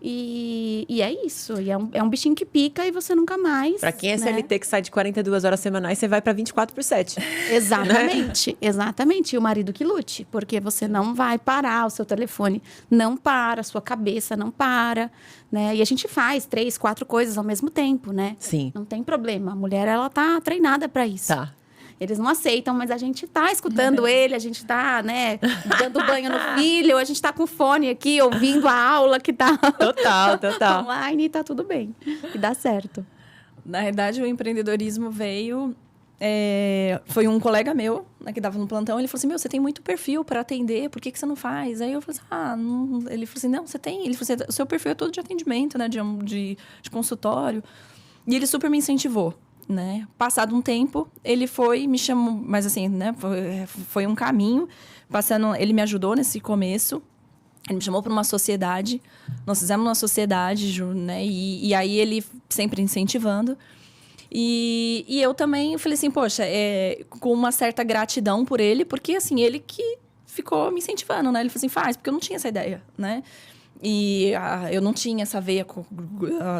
E é isso. E é um bichinho que pica e você nunca mais... Para quem é CLT que sai de 42 horas semanais, você vai para 24/7. Exatamente. Né? Exatamente. E o marido que lute. Porque você não vai parar, o seu telefone não para, a sua cabeça não para. Né? E a gente faz 3, 4 coisas ao mesmo tempo, né? Sim. Não tem problema. A mulher, ela tá treinada para isso. Tá. Eles não aceitam, mas a gente tá escutando ele, a gente tá, né, dando banho no filho, a gente tá com fone aqui, ouvindo a aula que tá total. online e tá tudo bem. E dá certo. Na verdade, o empreendedorismo veio... foi um colega meu, né, que dava no plantão, ele falou assim, você tem muito perfil para atender, por que você não faz? Aí eu falei assim, não. Ele falou assim, não, você tem. Ele falou assim, o seu perfil é todo de atendimento, né, de consultório. E ele super me incentivou, né? Passado um tempo, ele me chamou, mas assim, né? Foi um caminho. Ele me ajudou nesse começo. Ele me chamou para uma sociedade. Nós fizemos uma sociedade, né? E aí ele sempre incentivando. E eu também falei assim, poxa, com uma certa gratidão por ele, porque assim, ele que ficou me incentivando, né? Ele falou assim, faz, porque eu não tinha essa ideia, né? E eu não tinha essa veia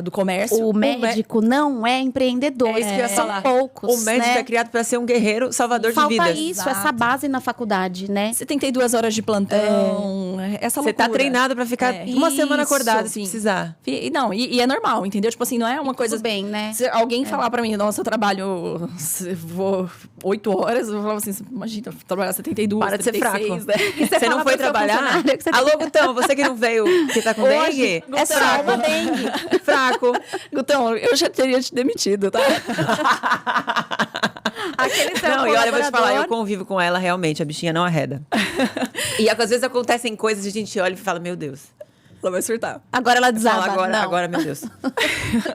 do comércio. O médico não é empreendedor. É isso que eu ia falar. Poucos, o médico né? é criado para ser um guerreiro salvador de vidas. Falta isso, essa base na faculdade, né? 72 horas de plantão, essa loucura. Você tá treinado para ficar uma semana acordada se precisar. Não, e é normal, entendeu? Tipo assim, não é uma coisa... Tudo bem, né? Se alguém falar pra mim, nossa, eu trabalho... Vou 8 horas, eu falava assim, imagina, trabalhar 72, Para de ser 36, fraco. né? Você não foi trabalhar? Alô, Gutão, você que não veio, que tá com dengue? É só uma dengue. Fraco. Gutão, eu já teria te demitido, tá? Aquele seu Não, e olha, eu vou te falar, colaborador- eu convivo com ela realmente, a bichinha não arreda. E às vezes acontecem coisas e a gente olha e fala, meu Deus. Ela vai surtar. Agora ela desaba. Fala agora, não. agora, meu Deus.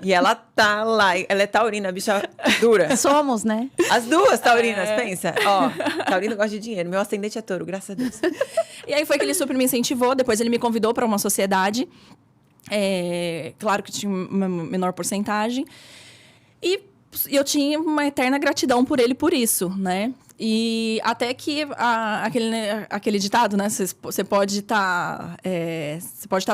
E ela tá lá, ela é taurina, a bicha dura. Somos, né? As duas taurinas, pensa. Ó, taurino gosta de dinheiro, meu ascendente é touro, graças a Deus. E aí foi que ele super me incentivou. Depois ele me convidou para uma sociedade. Claro que tinha uma menor porcentagem. E eu tinha uma eterna gratidão por ele por isso, né? E até que aquele ditado, né? Você pode estar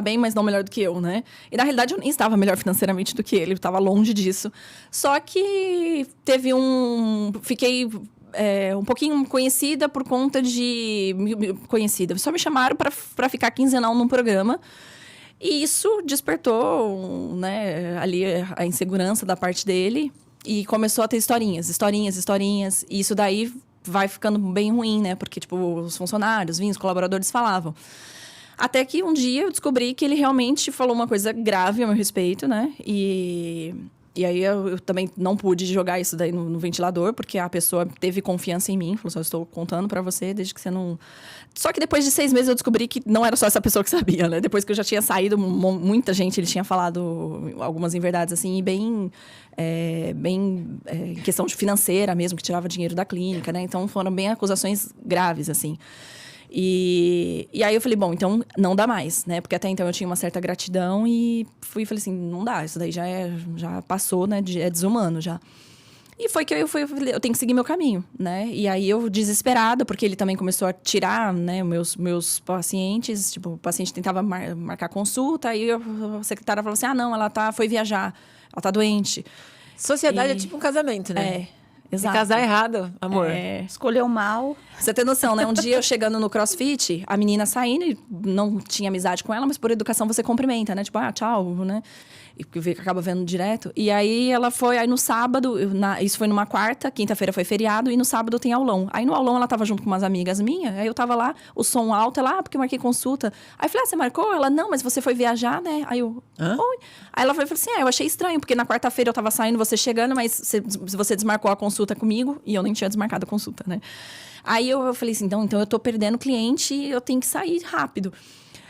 bem, mas não melhor do que eu, né? E na realidade eu nem estava melhor financeiramente do que ele, eu estava longe disso. Só que fiquei um pouquinho conhecida por conta de... Conhecida. Só me chamaram para ficar quinzenal num programa. E isso despertou, né, ali a insegurança da parte dele. E começou a ter historinhas. E isso daí vai ficando bem ruim, né? Porque, tipo, os funcionários, os colaboradores falavam. Até que um dia eu descobri que ele realmente falou uma coisa grave a meu respeito, né? E aí eu também não pude jogar isso daí no ventilador, porque a pessoa teve confiança em mim. Falou assim, eu estou contando pra você desde que você não... Só que depois de 6 meses eu descobri que não era só essa pessoa que sabia, né? Depois que eu já tinha saído, muita gente, ele tinha falado algumas inverdades, assim, e bem em questão de financeira mesmo, que tirava dinheiro da clínica, né? Então foram bem acusações graves, assim. E aí eu falei, bom, então não dá mais, né? Porque até então eu tinha uma certa gratidão e falei assim, não dá, isso daí já passou, né? É desumano já. E foi que eu falei, eu tenho que seguir meu caminho, né? E aí eu, desesperada, porque ele também começou a tirar, né, meus pacientes. Tipo, o paciente tentava marcar consulta, aí a secretária falou assim, não, ela foi viajar, ela tá doente. Sociedade é tipo um casamento, né? Exato. Se casar errado, amor. Escolheu mal. Você tem noção, né? Um dia eu chegando no CrossFit, a menina saindo, e não tinha amizade com ela, mas por educação você cumprimenta, né? Tipo, tchau, né? E porque acaba vendo direto. E aí ela foi, aí no sábado, isso foi numa quarta, quinta-feira foi feriado, e no sábado tem aulão. Aí no aulão ela tava junto com umas amigas minhas, aí eu tava lá, o som alto, ela, porque eu marquei consulta. Aí eu falei, você marcou? Ela, não, mas você foi viajar, né? Aí eu, oi. Aí ela falou assim, eu achei estranho, porque na quarta-feira eu tava saindo, você chegando, mas você desmarcou a consulta comigo, e eu nem tinha desmarcado a consulta, né? Aí eu falei assim, então eu tô perdendo cliente e eu tenho que sair rápido.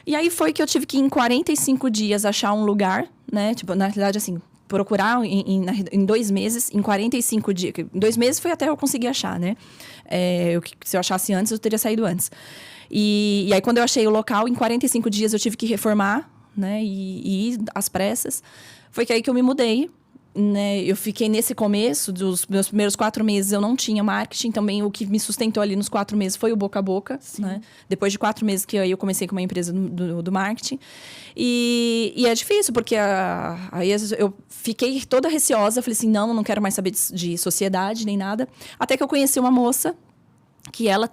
E aí foi que eu tive que, em 45 dias, achar um lugar, né? Tipo, na realidade, assim, procurar em 2 meses, em 45 dias. 2 meses foi até eu conseguir achar, né? Se eu achasse antes, eu teria saído antes. E aí, quando eu achei o local, em 45 dias eu tive que reformar, né? E ir às pressas. Foi que aí que eu me mudei. Né, eu fiquei nesse começo dos meus primeiros 4 meses, eu não tinha marketing. Também o que me sustentou ali nos 4 meses foi o boca a boca, né? Depois de 4 meses que eu comecei com uma empresa do marketing. E é difícil, porque aí eu fiquei toda receosa. Falei assim, não quero mais saber de sociedade, nem nada. Até que eu conheci uma moça que ela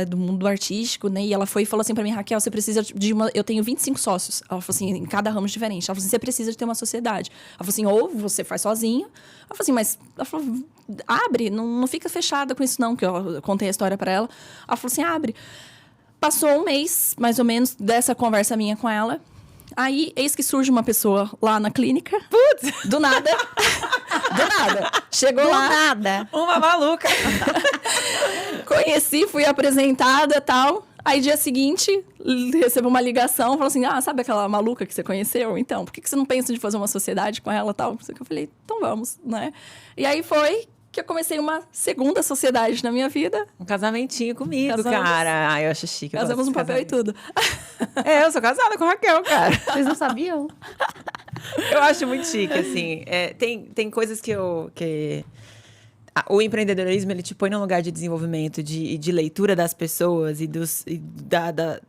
é do mundo artístico, né? E ela foi e falou assim pra mim, Raquel, você precisa de uma... Eu tenho 25 sócios. Ela falou assim, em cada ramo diferente. Ela falou assim, você precisa de ter uma sociedade. Ela falou assim, ou você faz sozinha. Ela falou assim, mas... Ela falou, abre, não fica fechada com isso não, que eu contei a história pra ela. Ela falou assim, abre. Passou 1 mês, mais ou menos, dessa conversa minha com ela. Aí, eis que surge uma pessoa lá na clínica. Putz! Do nada. Do nada. Chegou lá. Nada. Uma maluca. Conheci, fui apresentada e tal. Aí, dia seguinte, recebo uma ligação, falou assim, sabe aquela maluca que você conheceu? Então, por que você não pensa de fazer uma sociedade com ela e tal? Eu falei, então vamos, né? E aí foi que eu comecei uma segunda sociedade na minha vida. Um casamentinho comigo, Casamos. cara. Ai, eu acho chique. Casamos no papel e tudo. Eu sou casada com a Raquel, cara. Vocês não sabiam? Eu acho muito chique, assim. Tem coisas o empreendedorismo, ele te põe num lugar de desenvolvimento, de leitura das pessoas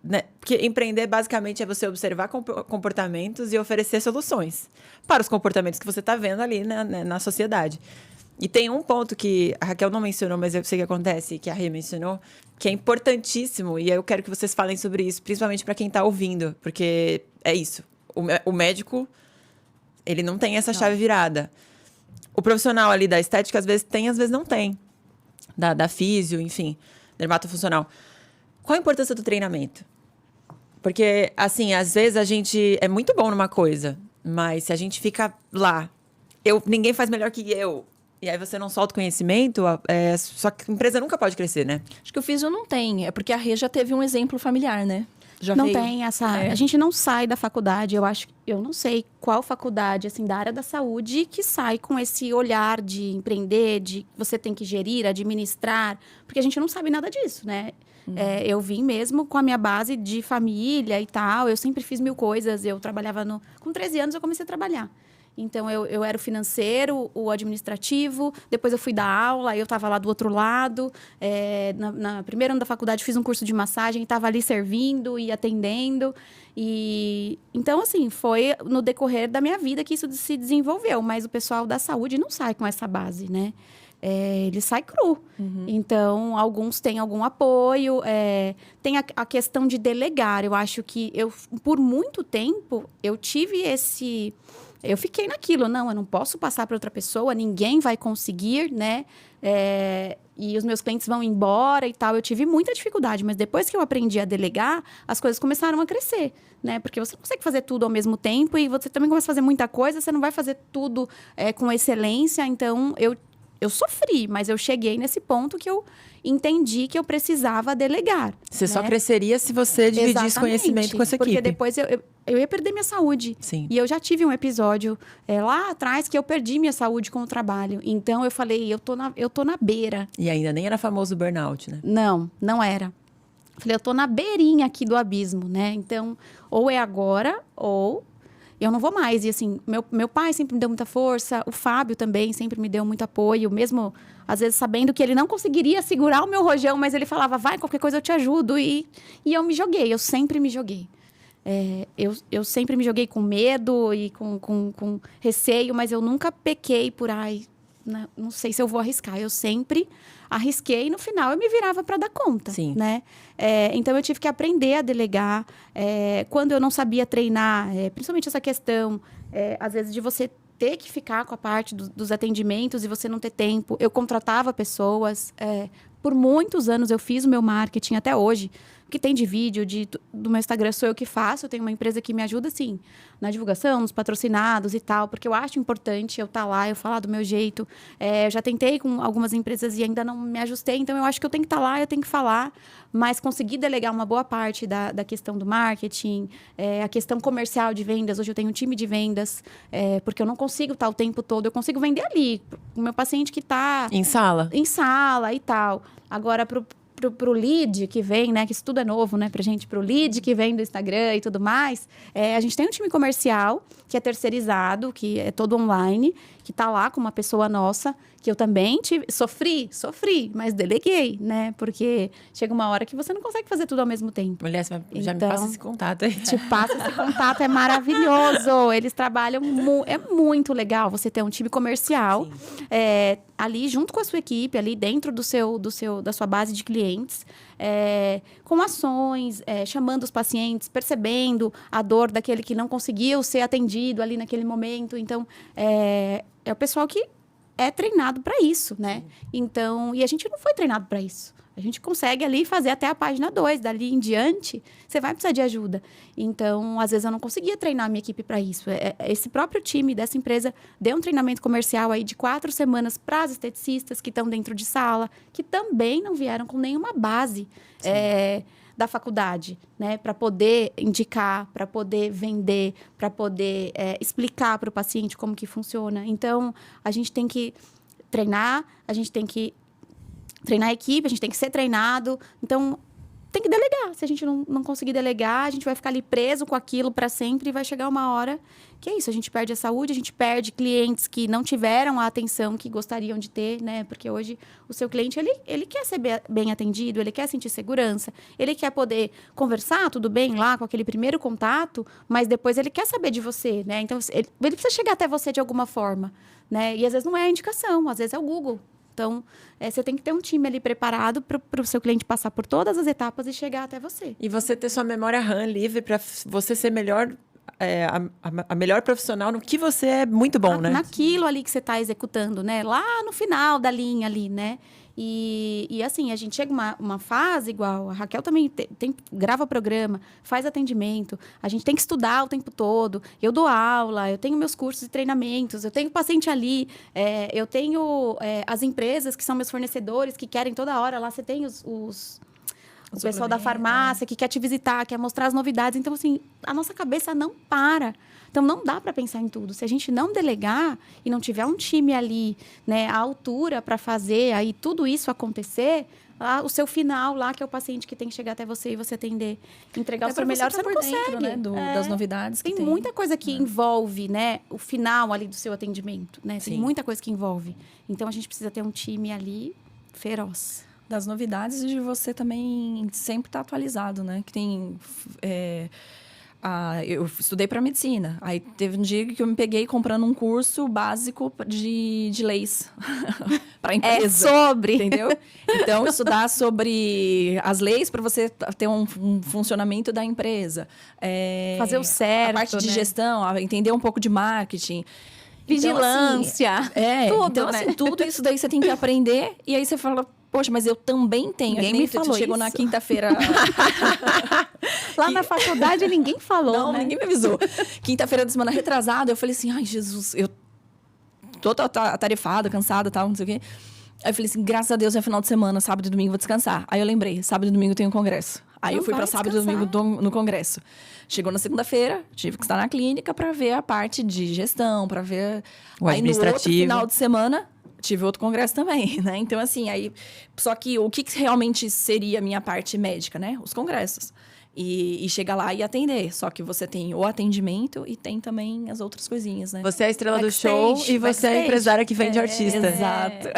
né? Porque empreender, basicamente, é você observar comportamentos e oferecer soluções para os comportamentos que você está vendo ali na sociedade. E tem um ponto que a Raquel não mencionou, mas eu sei que acontece, que a Rê mencionou, que é importantíssimo, e eu quero que vocês falem sobre isso, principalmente para quem está ouvindo, porque é isso. O médico, ele não tem essa chave virada. O profissional ali da estética, às vezes tem, às vezes não tem. Da físio, enfim, dermatofuncional. Qual a importância do treinamento? Porque, assim, às vezes a gente é muito bom numa coisa, mas se a gente fica lá, ninguém faz melhor que eu, e aí você não solta o conhecimento, só que a empresa nunca pode crescer, né? Acho que o físio não tem, é porque a Rê já teve um exemplo familiar, né? Já não veio. tem essa... A gente não sai da faculdade, eu não sei qual faculdade, assim, da área da saúde que sai com esse olhar de empreender, de você tem que gerir, administrar, porque a gente não sabe nada disso, né? Eu vim mesmo com a minha base de família e tal, eu sempre fiz mil coisas, eu trabalhava com 13 anos eu comecei a trabalhar. Então, eu era o financeiro, o administrativo, depois eu fui dar aula, aí eu estava lá do outro lado. Na primeiro ano da faculdade, fiz um curso de massagem, estava ali servindo e atendendo. Então, assim, foi no decorrer da minha vida que isso se desenvolveu. Mas o pessoal da saúde não sai com essa base, né? Ele sai cru. Então, alguns têm algum apoio. Tem a questão de delegar. Eu acho que por muito tempo, eu tive esse... Eu fiquei naquilo, não, eu não posso passar para outra pessoa, ninguém vai conseguir, né? E os meus clientes vão embora e tal. Eu tive muita dificuldade, mas depois que eu aprendi a delegar, as coisas começaram a crescer, né? Porque você não consegue fazer tudo ao mesmo tempo e você também começa a fazer muita coisa, você não vai fazer tudo com excelência. Então, eu sofri, mas eu cheguei nesse ponto que eu entendi que eu precisava delegar. Você né? só cresceria se você dividisse conhecimento com essa equipe. Porque depois eu ia perder minha saúde. Sim. E eu já tive um episódio lá atrás que eu perdi minha saúde com o trabalho. Então, eu falei, eu tô na beira. E ainda nem era famoso burnout, né? Não era. Falei, eu tô na beirinha aqui do abismo, né? Então, ou é agora, ou eu não vou mais. E assim, meu pai sempre me deu muita força, o Fábio também sempre me deu muito apoio, mesmo às vezes sabendo que ele não conseguiria segurar o meu rojão, mas ele falava, vai, qualquer coisa eu te ajudo. E eu me joguei, eu sempre me joguei. Eu sempre me joguei com medo e com receio, mas eu nunca pequei por, não sei se eu vou arriscar. Eu sempre arrisquei e no final eu me virava para dar conta. Sim. Né? Então eu tive que aprender a delegar. Quando eu não sabia treinar, principalmente essa questão, às vezes, de você ter que ficar com a parte dos atendimentos e você não ter tempo. Eu contratava pessoas. Por muitos anos eu fiz o meu marketing até hoje. O que tem de vídeo, do meu Instagram sou eu que faço. Eu tenho uma empresa que me ajuda, assim, na divulgação, nos patrocinados e tal. Porque eu acho importante eu estar lá, eu falar do meu jeito. Eu já tentei com algumas empresas e ainda não me ajustei. Então, eu acho que eu tenho que estar lá, eu tenho que falar. Mas consegui delegar uma boa parte da questão do marketing. A questão comercial de vendas. Hoje eu tenho um time de vendas. Porque eu não consigo estar o tempo todo. Eu consigo vender ali. O meu paciente que está... Em sala? Em sala e tal. Agora, pro lead que vem, né? Que isso tudo é novo, né? Pra gente, pro lead que vem do Instagram e tudo mais. A gente tem um time comercial que é terceirizado, que é todo online, que tá lá com uma pessoa nossa, que eu também sofri, mas deleguei, né? Porque chega uma hora que você não consegue fazer tudo ao mesmo tempo. Mulher, já me passa esse contato aí. Te passa esse contato, é maravilhoso. Eles trabalham, é muito legal você ter um time comercial ali junto com a sua equipe, ali dentro da sua base de clientes, com ações, chamando os pacientes, percebendo a dor daquele que não conseguiu ser atendido ali naquele momento. Então, é o pessoal que é treinado para isso, né? Então, e a gente não foi treinado para isso. A gente consegue ali fazer até a página 2. Dali em diante, você vai precisar de ajuda. Então, às vezes, eu não conseguia treinar a minha equipe para isso. Esse próprio time dessa empresa deu um treinamento comercial aí de 4 semanas para as esteticistas que estão dentro de sala, que também não vieram com nenhuma base da faculdade, né? Para poder indicar, para poder vender, para poder explicar para o paciente como que funciona. Então, a gente tem que treinar, a gente tem que treinar a equipe, a gente tem que ser treinado. Então, tem que delegar. Se a gente não conseguir delegar, a gente vai ficar ali preso com aquilo para sempre e vai chegar uma hora que é isso. A gente perde a saúde, a gente perde clientes que não tiveram a atenção que gostariam de ter, né? Porque hoje o seu cliente, ele quer ser bem atendido, ele quer sentir segurança, ele quer poder conversar, tudo bem, lá com aquele primeiro contato, mas depois ele quer saber de você, né? Então, ele precisa chegar até você de alguma forma, né? E às vezes não é a indicação, às vezes é o Google. Então, você tem que ter um time ali preparado para o seu cliente passar por todas as etapas e chegar até você. E você ter sua memória RAM livre para você ser melhor, a melhor profissional no que você é muito bom, né? Naquilo ali que você está executando, né? Lá no final da linha ali, né? E assim, a gente chega uma fase igual, a Raquel também grava programa, faz atendimento, a gente tem que estudar o tempo todo, eu dou aula, eu tenho meus cursos e treinamentos, eu tenho paciente ali, eu tenho as empresas que são meus fornecedores, que querem toda hora, lá você tem o pessoal da farmácia que quer te visitar, quer mostrar as novidades. Então, assim, a nossa cabeça não para. Então, não dá para pensar em tudo. Se a gente não delegar e não tiver um time ali, né, à altura para fazer aí tudo isso acontecer, o seu final lá, que é o paciente que tem que chegar até você e você atender, entregar o seu melhor, você não consegue. Dentro, né, das novidades que tem muita coisa que envolve, né, o final ali do seu atendimento, né? Tem muita coisa que envolve. Então, a gente precisa ter um time ali feroz. Das novidades e de você também sempre estar atualizado, né? Que tem... eu estudei para medicina. Aí teve um dia que eu me peguei comprando um curso básico de leis para empresa. Entendeu? Então, estudar sobre as leis para você ter um funcionamento da empresa. Fazer o certo, a parte de gestão, entender um pouco de marketing. Vigilância. Então, tudo, então, né? assim, tudo isso daí você tem que aprender. E aí você fala... Poxa, mas eu também tenho. Ninguém me falou chegou isso. na quinta-feira... Lá na faculdade ninguém falou, Não, né? ninguém me avisou. Quinta-feira da semana retrasada, eu falei assim... Ai, Jesus, eu tô atarefada, cansada, tal, não sei o quê. Aí eu falei assim, graças a Deus é final de semana, sábado e domingo vou descansar. Aí eu lembrei, sábado e domingo tem um congresso. Aí eu fui pra sábado e domingo no congresso. Chegou na segunda-feira, tive que estar na clínica pra ver a parte de gestão, pra ver... O administrativo. Aí no outro final de semana... Tive outro congresso também, né? Então, assim, aí... Só que o que realmente seria a minha parte médica, né? Os congressos. E chegar lá e atender. Só que você tem o atendimento e tem também as outras coisinhas, né? Você é a estrela do show e você é a empresária que vende artista. Exato.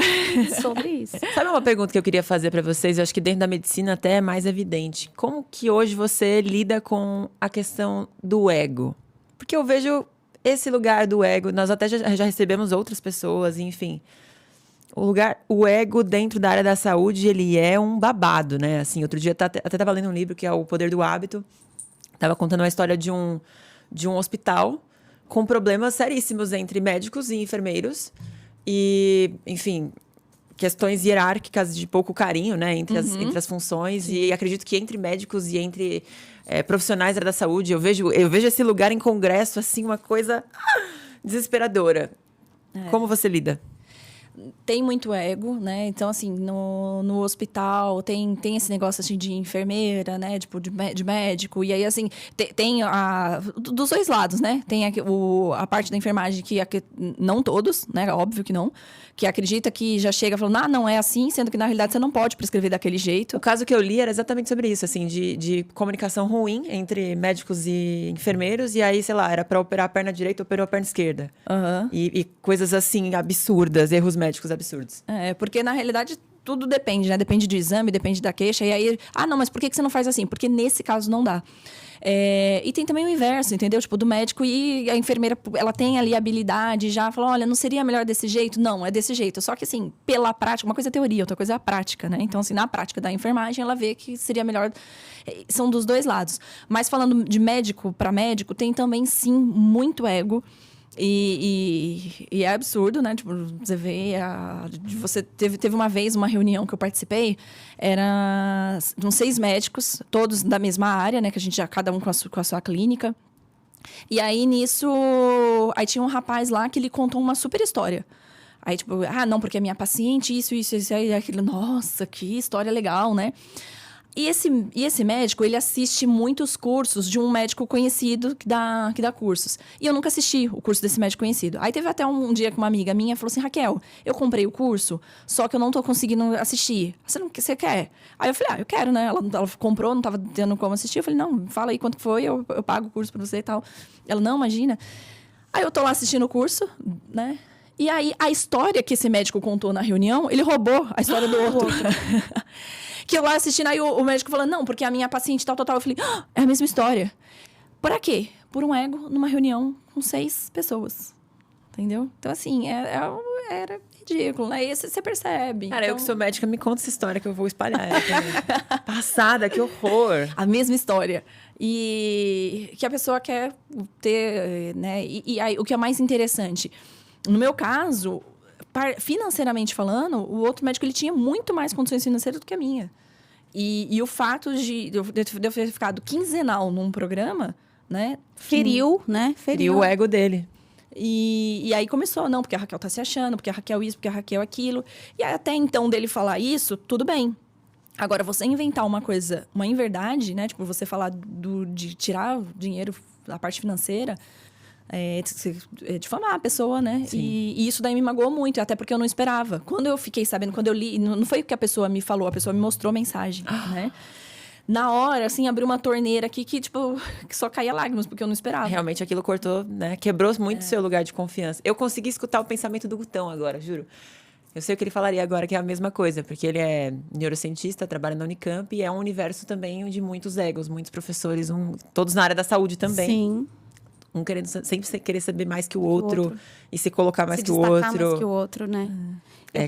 Sobre isso. Sabe uma pergunta que eu queria fazer para vocês? Eu acho que dentro da medicina até é mais evidente. Como que hoje você lida com a questão do ego? Porque eu vejo esse lugar do ego. Nós até já recebemos outras pessoas, enfim... O ego dentro da área da saúde, ele é um babado, né? Assim, outro dia até estava lendo um livro que é O Poder do Hábito. Estava contando a história de um hospital com problemas seríssimos entre médicos e enfermeiros. E, enfim, questões hierárquicas de pouco carinho, né? Entre as funções. Sim. E acredito que entre médicos e entre profissionais da área da saúde, eu vejo esse lugar em congresso, assim, uma coisa desesperadora. Como você lida? Tem muito ego, né? Então, assim, no hospital tem esse negócio, assim, de enfermeira, né? Tipo, de médico. E aí, assim, tem dos dois lados, né? Tem a parte da enfermagem que não todos, né? Óbvio que não. Que acredita que já chega falando, não é assim, sendo que, na realidade, você não pode prescrever daquele jeito. O caso que eu li era exatamente sobre isso, assim, de comunicação ruim entre médicos e enfermeiros. E aí, sei lá, era pra operar a perna direita, operou a perna esquerda. Uhum. E coisas, assim, absurdas, erros médicos absurdos. Porque na realidade tudo depende, né? Depende do exame, depende da queixa. E aí, não, mas por que você não faz assim? Porque nesse caso não dá. E tem também o inverso, entendeu? Tipo, do médico e a enfermeira, ela tem ali a habilidade, já fala, olha, não seria melhor desse jeito? Não, é desse jeito. Só que, assim, pela prática, uma coisa é teoria, outra coisa é a prática, né? Então, assim, na prática da enfermagem, ela vê que seria melhor... São dos dois lados. Mas falando de médico para médico, tem também, sim, muito ego. E é absurdo, né? Tipo, você vê... Você teve uma vez uma reunião que eu participei, eram 6 médicos, todos da mesma área, né? Que a gente já, cada um com a sua clínica. E aí, nisso... Aí tinha um rapaz lá que ele contou uma super história. Aí, tipo, não, porque a minha paciente, isso, aí, aquilo. Nossa, que história legal, né? E esse médico, ele assiste muitos cursos de um médico conhecido que dá cursos. E eu nunca assisti o curso desse médico conhecido. Aí teve até um dia que uma amiga minha falou assim, Raquel, eu comprei o curso, só que eu não tô conseguindo assistir. Você quer? Aí eu falei, eu quero, né? Ela comprou, não tava tendo como assistir. Eu falei, não, fala aí quanto foi, eu pago o curso pra você e tal. Ela, não, imagina. Aí eu tô lá assistindo o curso, né? E aí, a história que esse médico contou na reunião, ele roubou a história do outro. Que eu lá assistindo, aí o médico falando, não, porque a minha paciente tal. Eu falei, é a mesma história. Por quê? Por um ego numa reunião com 6 pessoas. Entendeu? Então, assim, era ridículo, né? E você percebe. Cara, então... eu que sou médica, me conta essa história que eu vou espalhar ela também. Passada, que horror. A mesma história. E que a pessoa quer ter, né? E aí, o que é mais interessante, no meu caso, financeiramente falando, o outro médico ele tinha muito mais condições financeiras do que a minha. E o fato de eu ter ficado quinzenal num programa, né? Feriu, né? Feriu o ego dele. E aí começou, não, porque a Raquel tá se achando, porque a Raquel isso, porque a Raquel aquilo. E aí, até então dele falar isso, tudo bem. Agora, você inventar uma coisa, uma inverdade, né? Tipo, você falar de tirar o dinheiro da parte financeira, difamar a pessoa, né? E isso daí me magoou muito, até porque eu não esperava. Quando eu fiquei sabendo, quando eu li, não foi o que a pessoa me falou, a pessoa me mostrou a mensagem, né? Na hora, assim, abriu uma torneira aqui que, tipo, que só caía lágrimas, porque eu não esperava. Realmente aquilo cortou, né? Quebrou muito o seu lugar de confiança. Eu consegui escutar o pensamento do Gutão agora, juro. Eu sei o que ele falaria agora, que é a mesma coisa, porque ele é neurocientista, trabalha na Unicamp e é um universo também de muitos egos, muitos professores, todos na área da saúde também. Sim. Um querendo sempre querer saber mais que o outro e se colocar mais que o outro. Se destacar mais que o outro, né?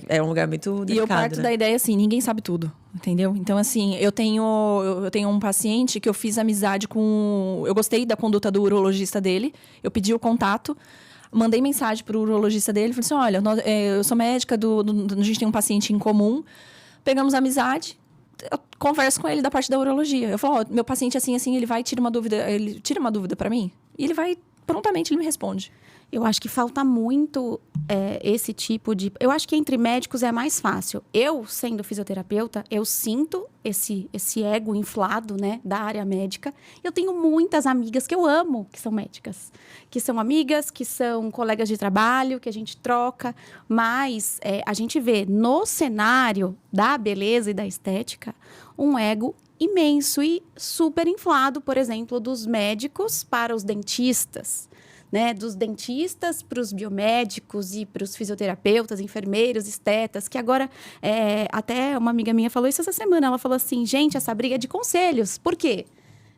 É um lugar muito delicado, E eu parto da ideia, assim, ninguém sabe tudo, entendeu? Então, assim, eu tenho um paciente que eu fiz amizade com... Eu gostei da conduta do urologista dele, eu pedi o contato, mandei mensagem pro urologista dele, falei assim, olha, eu sou médica, a gente tem um paciente em comum, pegamos amizade, eu converso com ele da parte da urologia. Eu falo, meu paciente assim, ele vai, ele tira uma dúvida pra mim, e ele vai, prontamente ele me responde. Eu acho que falta muito esse tipo de... Eu acho que entre médicos é mais fácil. Eu, sendo fisioterapeuta, eu sinto esse ego inflado, né, da área médica. Eu tenho muitas amigas que eu amo, que são médicas. Que são amigas, que são colegas de trabalho, que a gente troca. Mas a gente vê no cenário da beleza e da estética um ego imenso e super inflado, por exemplo, dos médicos para os dentistas. Né, dos dentistas para os biomédicos e para os fisioterapeutas, enfermeiros, estetas, que agora, até uma amiga minha falou isso essa semana, ela falou assim, gente, essa briga é de conselhos, por quê?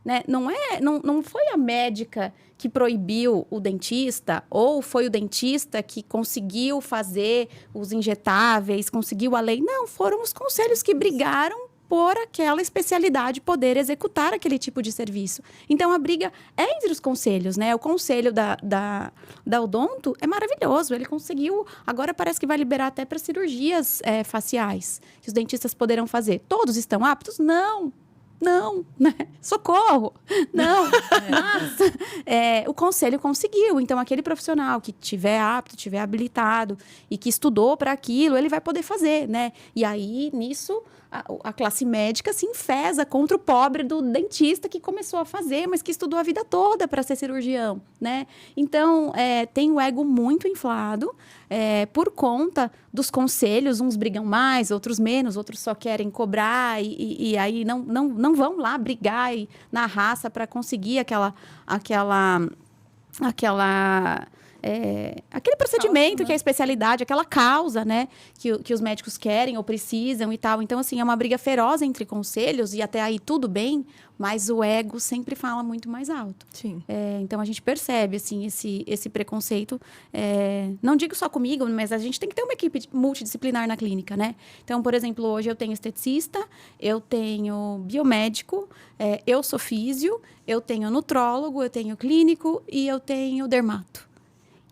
Né? Não foi a médica que proibiu o dentista, ou foi o dentista que conseguiu fazer os injetáveis, conseguiu a lei, não, foram os conselhos que brigaram por aquela especialidade poder executar aquele tipo de serviço. Então, a briga é entre os conselhos, né? O conselho da Odonto é maravilhoso. Ele conseguiu... Agora parece que vai liberar até para cirurgias faciais, que os dentistas poderão fazer. Todos estão aptos? Não, né? Socorro! Não! Mas o conselho conseguiu. Então, aquele profissional que tiver apto, tiver habilitado e que estudou para aquilo, ele vai poder fazer, né? E aí, nisso... A classe médica se enfesa contra o pobre do dentista que começou a fazer, mas que estudou a vida toda para ser cirurgião, né? Então, tem o ego muito inflado por conta dos conselhos. Uns brigam mais, outros menos, outros só querem cobrar e aí não vão lá brigar na raça para conseguir aquele procedimento causa, né? Que é a especialidade, aquela causa, né? Que os médicos querem ou precisam e tal. Então, assim, é uma briga feroz entre conselhos e até aí tudo bem, mas o ego sempre fala muito mais alto. Sim. Então, a gente percebe, assim, esse preconceito. Não digo só comigo, mas a gente tem que ter uma equipe multidisciplinar na clínica, né? Então, por exemplo, hoje eu tenho esteticista, eu tenho biomédico, eu sou físio, eu tenho nutrólogo, eu tenho clínico e eu tenho dermato.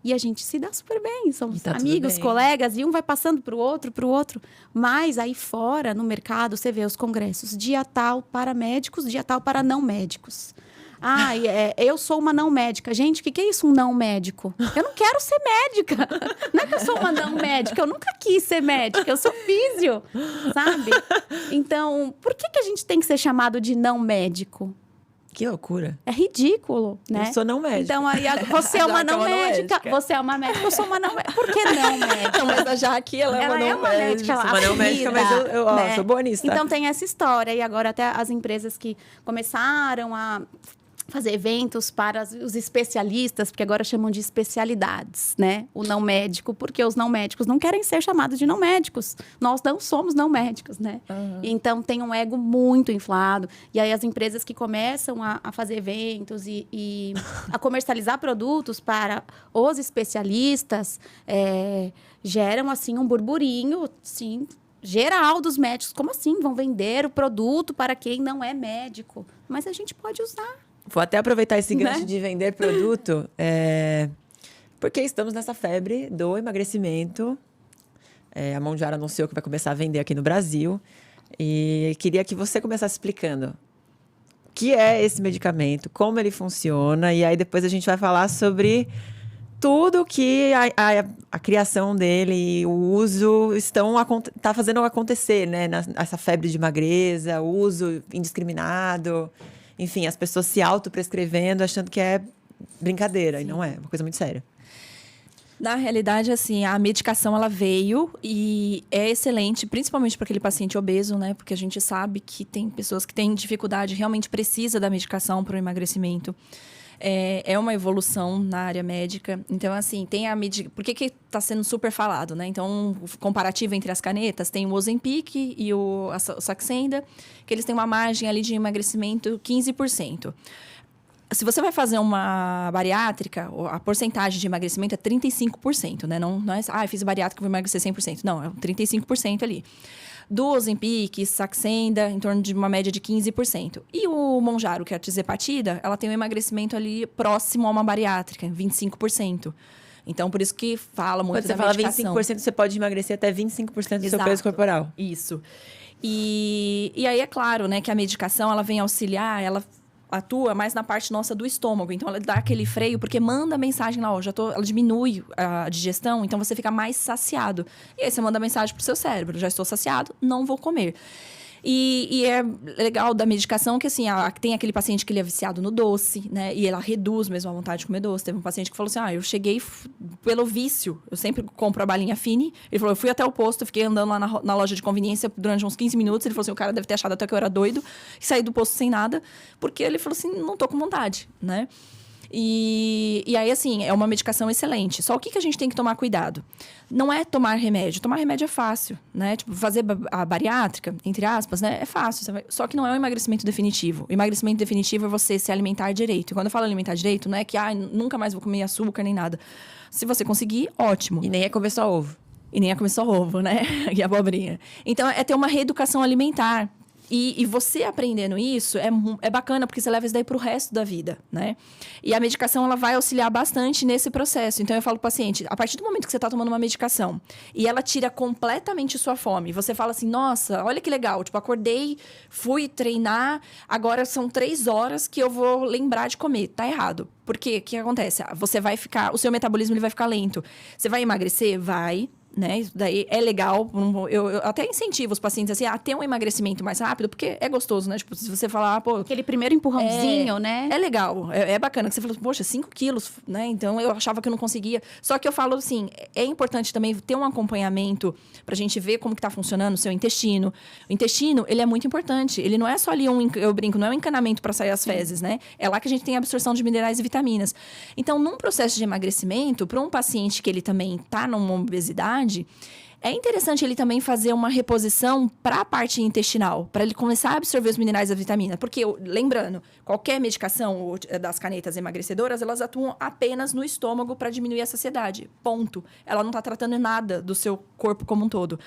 E a gente se dá super bem, somos amigos, colegas, e um vai passando para o outro. Mas aí fora, no mercado, você vê os congressos, dia tal para médicos, dia tal para não médicos. Eu sou uma não médica. Gente, o que é isso, um não médico? Eu não quero ser médica. Não é que eu sou uma não médica. Eu nunca quis ser médica. Eu sou físio, sabe? Então, por que a gente tem que ser chamado de não médico? Que loucura. É ridículo, né? Eu sou não médica. Então, aí, você é uma não médica. Você é uma médica. Eu sou uma não médica. Por que não médica? Não, mas a Jaque, ela é uma médica. Sou uma não médica, mas eu né? sou boa nisso, tá? Então, tem essa história. E agora, até as empresas que começaram a fazer eventos para os especialistas, porque agora chamam de especialidades, né? O não médico, porque os não médicos não querem ser chamados de não médicos. Nós não somos não médicos, né? Uhum. Então, tem um ego muito inflado. E aí, as empresas que começam a fazer eventos e a comercializar produtos para os especialistas, geram, assim, um burburinho, assim, geral dos médicos. Como assim? Vão vender o produto para quem não é médico? Mas a gente pode usar. Vou até aproveitar esse gancho de vender produto, porque estamos nessa febre do emagrecimento. A Monjaro anunciou que vai começar a vender aqui no Brasil. E queria que você começasse explicando o que é esse medicamento, como ele funciona. E aí depois a gente vai falar sobre tudo que a criação dele e o uso tá fazendo acontecer, né? Nessa febre de magreza, o uso indiscriminado. Enfim, as pessoas se autoprescrevendo, achando que é brincadeira. Sim. E não é, uma coisa muito séria. Na realidade, assim, a medicação, ela veio e é excelente, principalmente para aquele paciente obeso, né? Porque a gente sabe que tem pessoas que têm dificuldade, realmente precisa da medicação para o emagrecimento. É uma evolução na área médica. Então, assim, tem a medicação... Por que está sendo super falado, né? Então, comparativo entre as canetas, tem o Ozempic e o Saxenda, que eles têm uma margem ali de emagrecimento 15%. Se você vai fazer uma bariátrica, a porcentagem de emagrecimento é 35%, né? Não é, fiz bariátrica, vou emagrecer 100%. Não, é 35% ali. Do Ozempic, Saxenda, em torno de uma média de 15%. E o Monjaro, que é a tirzepatida, ela tem um emagrecimento ali próximo a uma bariátrica, 25%. Então, por isso que fala muito da medicação. Quando você fala 25%, você pode emagrecer até 25% do seu peso corporal. Isso. E aí, é claro, né, que a medicação, ela vem auxiliar, ela atua mais na parte nossa do estômago. Então, ela dá aquele freio, porque manda a mensagem lá, ela diminui a digestão, então você fica mais saciado. E aí, você manda a mensagem pro seu cérebro, já estou saciado, não vou comer. E é legal da medicação que, assim, tem aquele paciente que ele é viciado no doce, né? E ela reduz mesmo a vontade de comer doce. Teve um paciente que falou assim, eu cheguei pelo vício. Eu sempre compro a balinha Fine. Ele falou, eu fui até o posto, fiquei andando lá na loja de conveniência durante uns 15 minutos. Ele falou assim, o cara deve ter achado até que eu era doido. E saí do posto sem nada. Porque ele falou assim, não tô com vontade, né? E aí, assim, é uma medicação excelente. Só o que a gente tem que tomar cuidado? Não é tomar remédio. Tomar remédio é fácil, né? Tipo, fazer a bariátrica, entre aspas, né? É fácil. Só que não é um emagrecimento definitivo. O emagrecimento definitivo é você se alimentar direito. E quando eu falo alimentar direito, não é que, nunca mais vou comer açúcar nem nada. Se você conseguir, ótimo. E nem é comer só ovo. E nem é comer só ovo, né? E abobrinha. Então, é ter uma reeducação alimentar. E você aprendendo isso é bacana, porque você leva isso daí pro resto da vida, né? E a medicação, ela vai auxiliar bastante nesse processo. Então, eu falo pro paciente, a partir do momento que você tá tomando uma medicação e ela tira completamente sua fome, você fala assim, nossa, olha que legal, tipo, acordei, fui treinar, agora são 3 horas que eu vou lembrar de comer. Tá errado. Por quê? O que acontece? Você vai ficar, o seu metabolismo ele vai ficar lento. Você vai emagrecer? Vai. Né? Isso daí é legal. Eu até incentivo os pacientes assim, a ter um emagrecimento mais rápido, porque é gostoso, né? Tipo, se você falar, aquele primeiro empurrãozinho, né? É legal, é bacana. Que você fala, poxa, 5 quilos, né? Então, eu achava que eu não conseguia. Só que eu falo assim, é importante também ter um acompanhamento pra gente ver como que tá funcionando o seu intestino. O intestino, ele é muito importante. Ele não é só ali eu brinco, não é um encanamento pra sair as fezes, né? É lá que a gente tem a absorção de minerais e vitaminas. Então, num processo de emagrecimento, para um paciente que ele também tá numa obesidade, é interessante ele também fazer uma reposição para a parte intestinal, para ele começar a absorver os minerais e a vitamina. Porque, lembrando, qualquer medicação das canetas emagrecedoras, elas atuam apenas no estômago para diminuir a saciedade. Ponto. Ela não está tratando nada do seu corpo como um todo.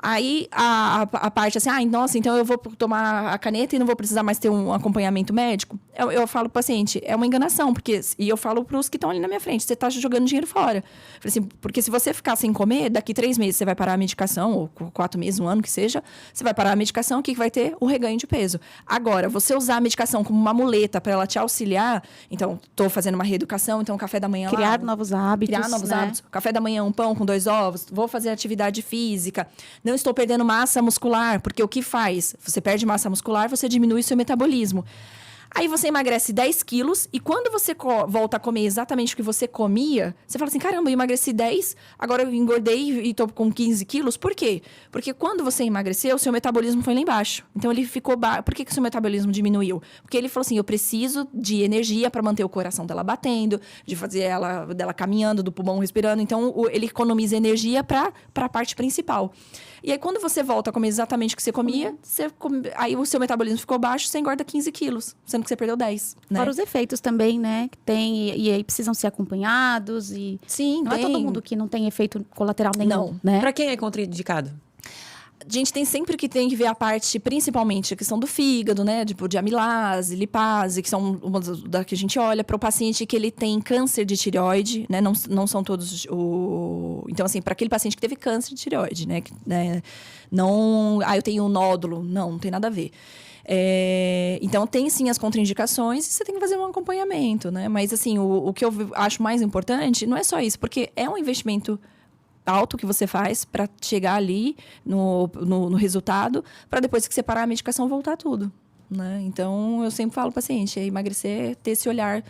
Aí, a parte assim, nossa, então eu vou tomar a caneta e não vou precisar mais ter um acompanhamento médico. Eu falo pro paciente, é uma enganação, e eu falo pros que estão ali na minha frente, você tá jogando dinheiro fora. Assim, porque se você ficar sem comer, daqui 3 meses você vai parar a medicação, ou 4 meses, 1 ano que seja, você vai parar a medicação, o que vai ter? O reganho de peso. Agora, você usar a medicação como uma muleta para ela te auxiliar, então, tô fazendo uma reeducação, então café da manhã Criar novos hábitos. Criar novos hábitos. Café da manhã, um pão com 2 ovos, vou fazer atividade física, não estou perdendo massa muscular, porque o que faz? Você perde massa muscular, você diminui seu metabolismo. Aí você emagrece 10 quilos e quando você volta a comer exatamente o que você comia, você fala assim, caramba, eu emagreci 10, agora eu engordei e tô com 15 quilos. Por quê? Porque quando você emagreceu, o seu metabolismo foi lá embaixo. Então ele ficou baixo. Por que o seu metabolismo diminuiu? Porque ele falou assim, eu preciso de energia para manter o coração dela batendo, de fazer dela caminhando, do pulmão respirando. Então ele economiza energia para a parte principal. E aí, quando você volta a comer exatamente o que você comia, aí o seu metabolismo ficou baixo, você engorda 15 quilos, sendo que você perdeu 10, né? Fora os efeitos também, né? Que tem, e aí precisam ser acompanhados. Sim, não é todo mundo que não tem efeito colateral nenhum, não. Né? Pra quem é contraindicado? A gente tem sempre que ver a parte, principalmente a questão do fígado, né? Tipo, de amilase, lipase, que são uma das que a gente olha para o paciente que ele tem câncer de tireoide, né? Não são todos Então, assim, para aquele paciente que teve câncer de tireoide, né? Não... eu tenho um nódulo. Não tem nada a ver. Então, tem sim as contraindicações e você tem que fazer um acompanhamento, né? Mas, assim, o que eu acho mais importante não é só isso, porque é um investimento alto que você faz para chegar ali no resultado, para depois que você parar a medicação voltar tudo, né? Então, eu sempre falo para o paciente, emagrecer, ter esse olhar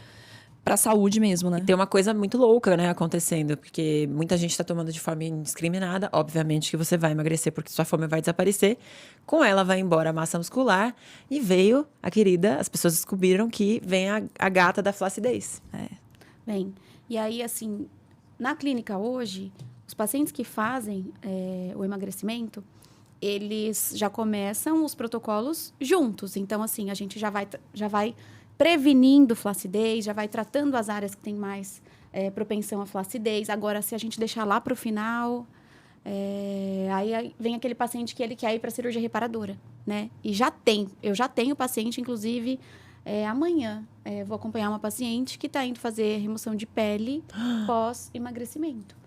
para a saúde mesmo, né? E tem uma coisa muito louca, né, acontecendo, porque muita gente está tomando de forma indiscriminada. Obviamente que você vai emagrecer porque sua fome vai desaparecer. Com ela vai embora a massa muscular e veio a querida, as pessoas descobriram que vem a gata da flacidez. Bem, e aí, assim, na clínica hoje, os pacientes que fazem o emagrecimento, eles já começam os protocolos juntos. Então, assim, a gente já vai prevenindo flacidez, já vai tratando as áreas que têm mais propensão à flacidez. Agora, se a gente deixar lá para o final, aí vem aquele paciente que ele quer ir para a cirurgia reparadora, né? E eu já tenho paciente, inclusive, amanhã, vou acompanhar uma paciente que está indo fazer remoção de pele pós-emagrecimento.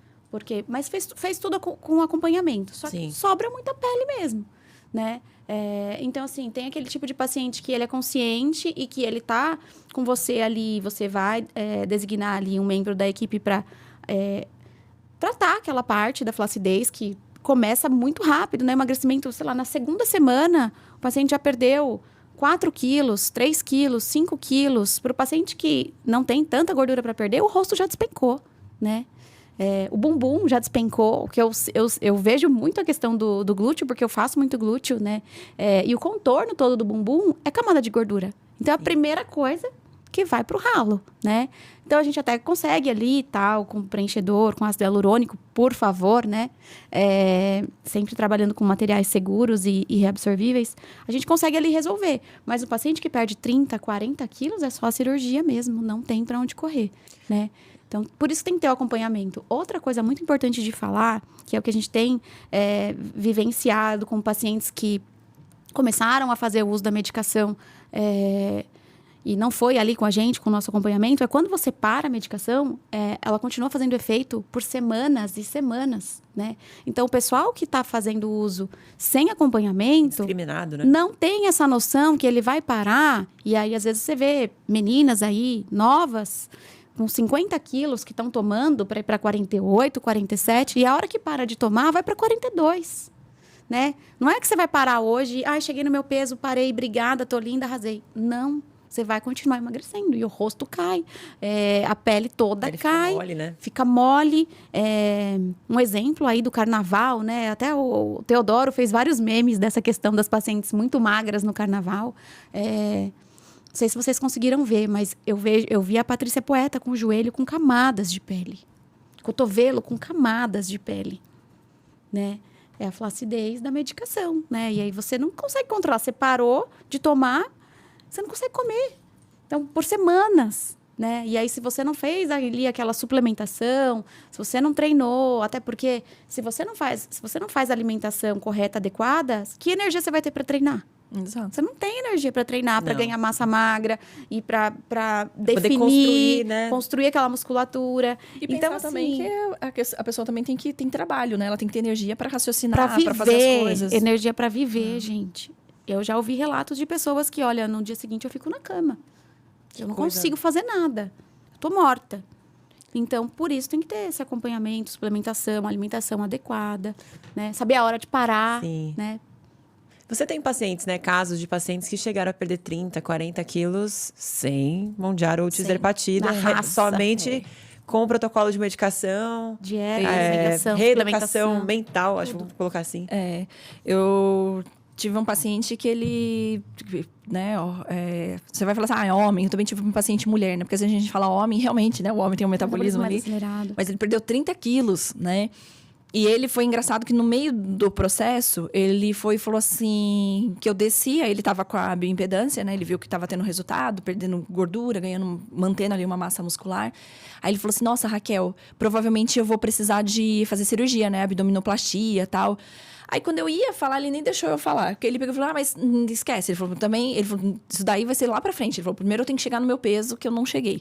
Mas fez tudo com acompanhamento. Só que sobra muita pele mesmo, né? Então, assim, tem aquele tipo de paciente que ele é consciente e que ele tá com você ali, você vai designar ali um membro da equipe para tratar aquela parte da flacidez que começa muito rápido, né? Emagrecimento, sei lá, na segunda semana, o paciente já perdeu 4 quilos, 3 quilos, 5 quilos. Para o paciente que não tem tanta gordura para perder, o rosto já despencou, né? O bumbum já despencou, que eu vejo muito a questão do glúteo, porque eu faço muito glúteo, né? E o contorno todo do bumbum é camada de gordura. Então, é a primeira coisa que vai pro ralo, né? Então, a gente até consegue ali, tal, com preenchedor, com ácido hialurônico, por favor, né? Sempre trabalhando com materiais seguros e reabsorvíveis, a gente consegue ali resolver. Mas o paciente que perde 30, 40 quilos, é só a cirurgia mesmo, não tem para onde correr, né? Então, por isso tem que ter o acompanhamento. Outra coisa muito importante de falar, que é o que a gente tem vivenciado com pacientes que começaram a fazer o uso da medicação e não foi ali com a gente, com o nosso acompanhamento, é quando você para a medicação, ela continua fazendo efeito por semanas e semanas, né? Então, o pessoal que está fazendo uso sem acompanhamento... Discriminado, né? Não tem essa noção que ele vai parar. E aí, às vezes, você vê meninas aí, novas... com 50 quilos que estão tomando para ir para 48, 47, e a hora que para de tomar, vai para 42, né? Não é que você vai parar hoje, cheguei no meu peso, parei, obrigada, tô linda, arrasei. Não, você vai continuar emagrecendo, e o rosto cai, a pele toda cai. Fica mole, né? Fica mole. Um exemplo aí do carnaval, né? Até o Teodoro fez vários memes dessa questão das pacientes muito magras no carnaval. Não sei se vocês conseguiram ver, mas eu vi a Patrícia Poeta com o joelho com camadas de pele. Cotovelo com camadas de pele, né? É a flacidez da medicação, né? E aí você não consegue controlar. Você parou de tomar, você não consegue comer. Então, por semanas, né? E aí, se você não fez ali aquela suplementação, se você não treinou, até porque se você não faz a alimentação correta, adequada, que energia você vai ter para treinar? Exato. Você não tem energia para treinar, para Não. ganhar massa magra e para poder definir, construir, né? construir aquela musculatura. E então, pensar também assim, que a pessoa também tem trabalho, né? Ela tem que ter energia para raciocinar, para para fazer as viver, coisas. energia para viver, gente. Eu já ouvi relatos de pessoas que, olha, no dia seguinte eu fico na cama. Eu não coisa. consigo fazer nada. Eu tô morta. Então, por isso tem que ter esse acompanhamento, suplementação, alimentação adequada, né? Saber a hora de parar, Sim. né? Você tem pacientes, né? Casos de pacientes que chegaram a perder 30, 40 quilos sem Mondiaro ou Sem. Tirzepatida, Na raça. somente com o protocolo de medicação, Dieta, alimentação, reeducação suplementação. mental, acho que vou colocar assim. Eu tive um paciente que ele, né, você vai falar assim, é homem. Eu também tive um paciente mulher, né? Porque se a gente fala homem, realmente, né? O homem tem um metabolismo mais ali. acelerado. Mas ele perdeu 30 quilos, né? E ele foi engraçado que no meio do processo, ele foi e falou assim, que eu descia, ele tava com a bioimpedância, né? Ele viu que tava tendo resultado, perdendo gordura, mantendo ali uma massa muscular. Aí ele falou assim, nossa, Raquel, provavelmente eu vou precisar de fazer cirurgia, né? Abdominoplastia e tal. Aí, quando eu ia falar, ele nem deixou eu falar. Porque ele pegou e falou, mas esquece. Ele falou, também, ele falou, isso daí vai ser lá pra frente. Ele falou, primeiro eu tenho que chegar no meu peso, que eu não cheguei.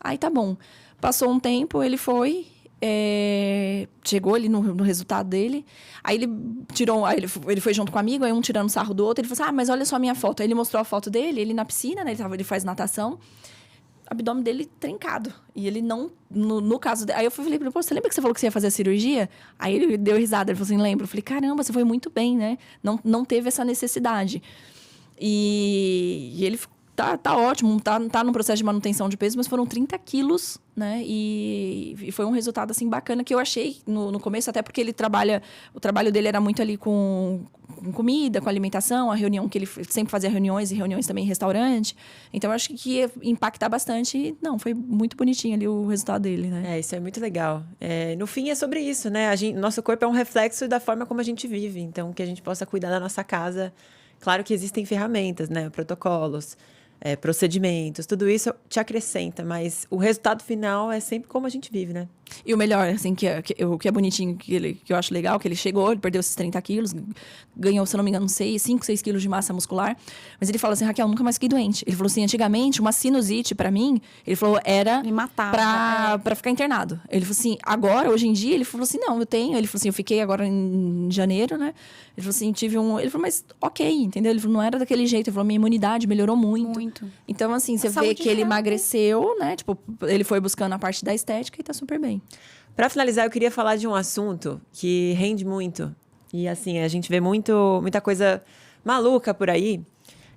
Aí, tá bom. Passou um tempo, ele foi... chegou ali no resultado dele. Aí ele tirou... Aí ele foi junto com um amigo, aí um tirando sarro do outro. Ele falou assim, mas olha só a minha foto. Aí ele mostrou a foto dele, ele na piscina, né? Ele faz natação. O abdômen dele trincado. E ele não... No caso... Aí eu falei, pô, você lembra que você falou que você ia fazer a cirurgia? Aí ele deu risada. Ele falou assim, lembro. Eu falei, caramba, você foi muito bem, né? Não teve essa necessidade. E ele tá ótimo. Tá no processo de manutenção de peso, mas foram 30 quilos, né? E foi um resultado, assim, bacana que eu achei no começo, até porque ele trabalha... O trabalho dele era muito ali com comida, com alimentação, a reunião que ele sempre fazia reuniões e reuniões também em restaurante. Então, eu acho que ia impactar bastante. E, não, foi muito bonitinho ali o resultado dele, né? Isso é muito legal. No fim, é sobre isso, né? Nosso corpo é um reflexo da forma como a gente vive. Então, que a gente possa cuidar da nossa casa. Claro que existem ferramentas, né? Protocolos, procedimentos, tudo isso te acrescenta, mas o resultado final é sempre como a gente vive, né? E o melhor, assim, o que é bonitinho, que eu acho legal, que ele chegou, ele perdeu esses 30 quilos, ganhou, se eu não me engano, 5, 6 quilos de massa muscular. Mas ele fala assim, Raquel, nunca mais fiquei doente. Ele falou assim, antigamente, uma sinusite, pra mim, ele falou, era Me matava. pra ficar internado. Ele falou assim, agora, hoje em dia, ele falou assim, não, eu tenho. Ele falou assim, eu fiquei agora em janeiro, né? Ele falou assim, Ele falou, mas ok, entendeu? Ele falou, não era daquele jeito. Ele falou, minha imunidade melhorou muito. Muito. Então, assim, você vê saúde que ele real. emagreceu, né? Tipo, ele foi buscando a parte da estética e tá super bem. Para finalizar, eu queria falar de um assunto que rende muito. E assim, a gente vê muita coisa maluca por aí.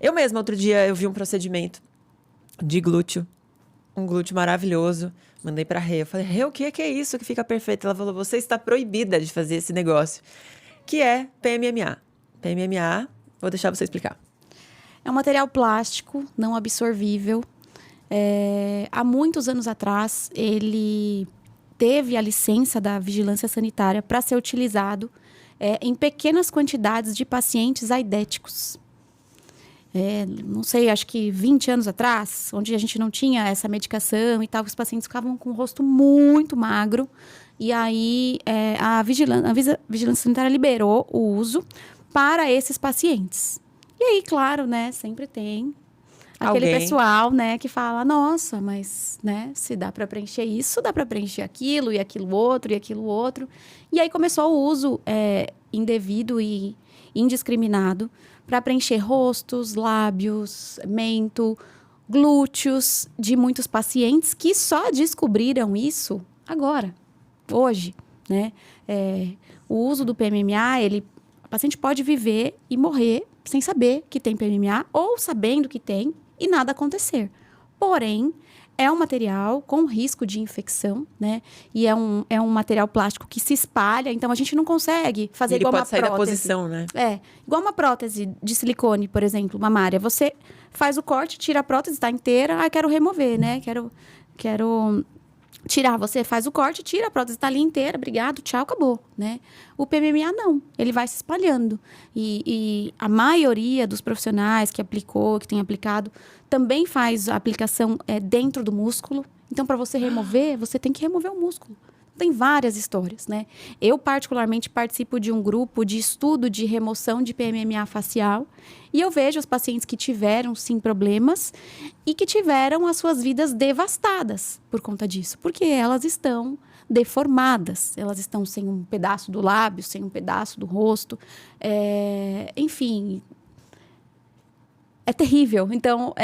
Eu mesma, outro dia, eu vi um procedimento de glúteo. Um glúteo maravilhoso. Mandei pra Rê. Eu falei, Rê, o que é isso que fica perfeito? Ela falou, você está proibida de fazer esse negócio. Que é PMMA. PMMA, vou deixar você explicar. É um material plástico, não absorvível. Há muitos anos atrás, ele teve a licença da vigilância sanitária para ser utilizado em pequenas quantidades de pacientes aidéticos. Não sei, acho que 20 anos atrás, onde a gente não tinha essa medicação e tal, os pacientes ficavam com o rosto muito magro. E aí, a vigilância sanitária liberou o uso para esses pacientes. E aí, claro, né, sempre tem aquele Alguém. pessoal, né, que fala, nossa, mas, né, se dá para preencher isso, dá para preencher aquilo, e aquilo outro, e aquilo outro. E aí começou o uso indevido e indiscriminado para preencher rostos, lábios, mento, glúteos de muitos pacientes que só descobriram isso agora, hoje, né? O uso do PMMA, a paciente pode viver e morrer sem saber que tem PMMA ou sabendo que tem e nada acontecer. Porém, é um material com risco de infecção, né? E é um material plástico que se espalha, então a gente não consegue fazer Ele igual pode uma sair prótese. da posição, né? Igual uma prótese de silicone, por exemplo, mamária. Você faz o corte, tira a prótese, está inteira, quero remover, né? Quero tirar, você faz o corte, tira, a prótese está ali inteira, obrigado, tchau, acabou, né? O PMMA não, ele vai se espalhando. E a maioria dos profissionais que aplicou, que tem aplicado, também faz a aplicação dentro do músculo. Então, para você remover, você tem que remover o músculo. Tem várias histórias, né? Eu, particularmente, participo de um grupo de estudo de remoção de PMMA facial e eu vejo os pacientes que tiveram, sim, problemas e que tiveram as suas vidas devastadas por conta disso, porque elas estão deformadas, elas estão sem um pedaço do lábio, sem um pedaço do rosto, enfim... É terrível. Então,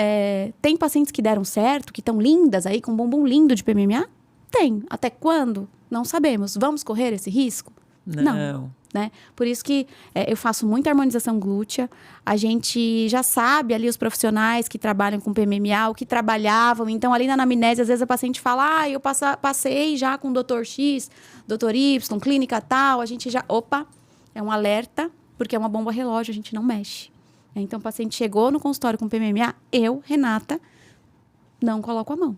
tem pacientes que deram certo, que estão lindas aí, com um bumbum lindo de PMMA? Tem. Até quando? Não sabemos. Vamos correr esse risco? Não. Né? Por isso que eu faço muita harmonização glútea. A gente já sabe ali os profissionais que trabalham com PMMA, o que trabalhavam. Então, ali na anamnese, às vezes a paciente fala, eu passei já com o Dr. X, Dr. Y, clínica tal. A gente já... Opa, é um alerta, porque é uma bomba relógio, a gente não mexe. Então, o paciente chegou no consultório com PMMA, eu, Renata, não coloco a mão.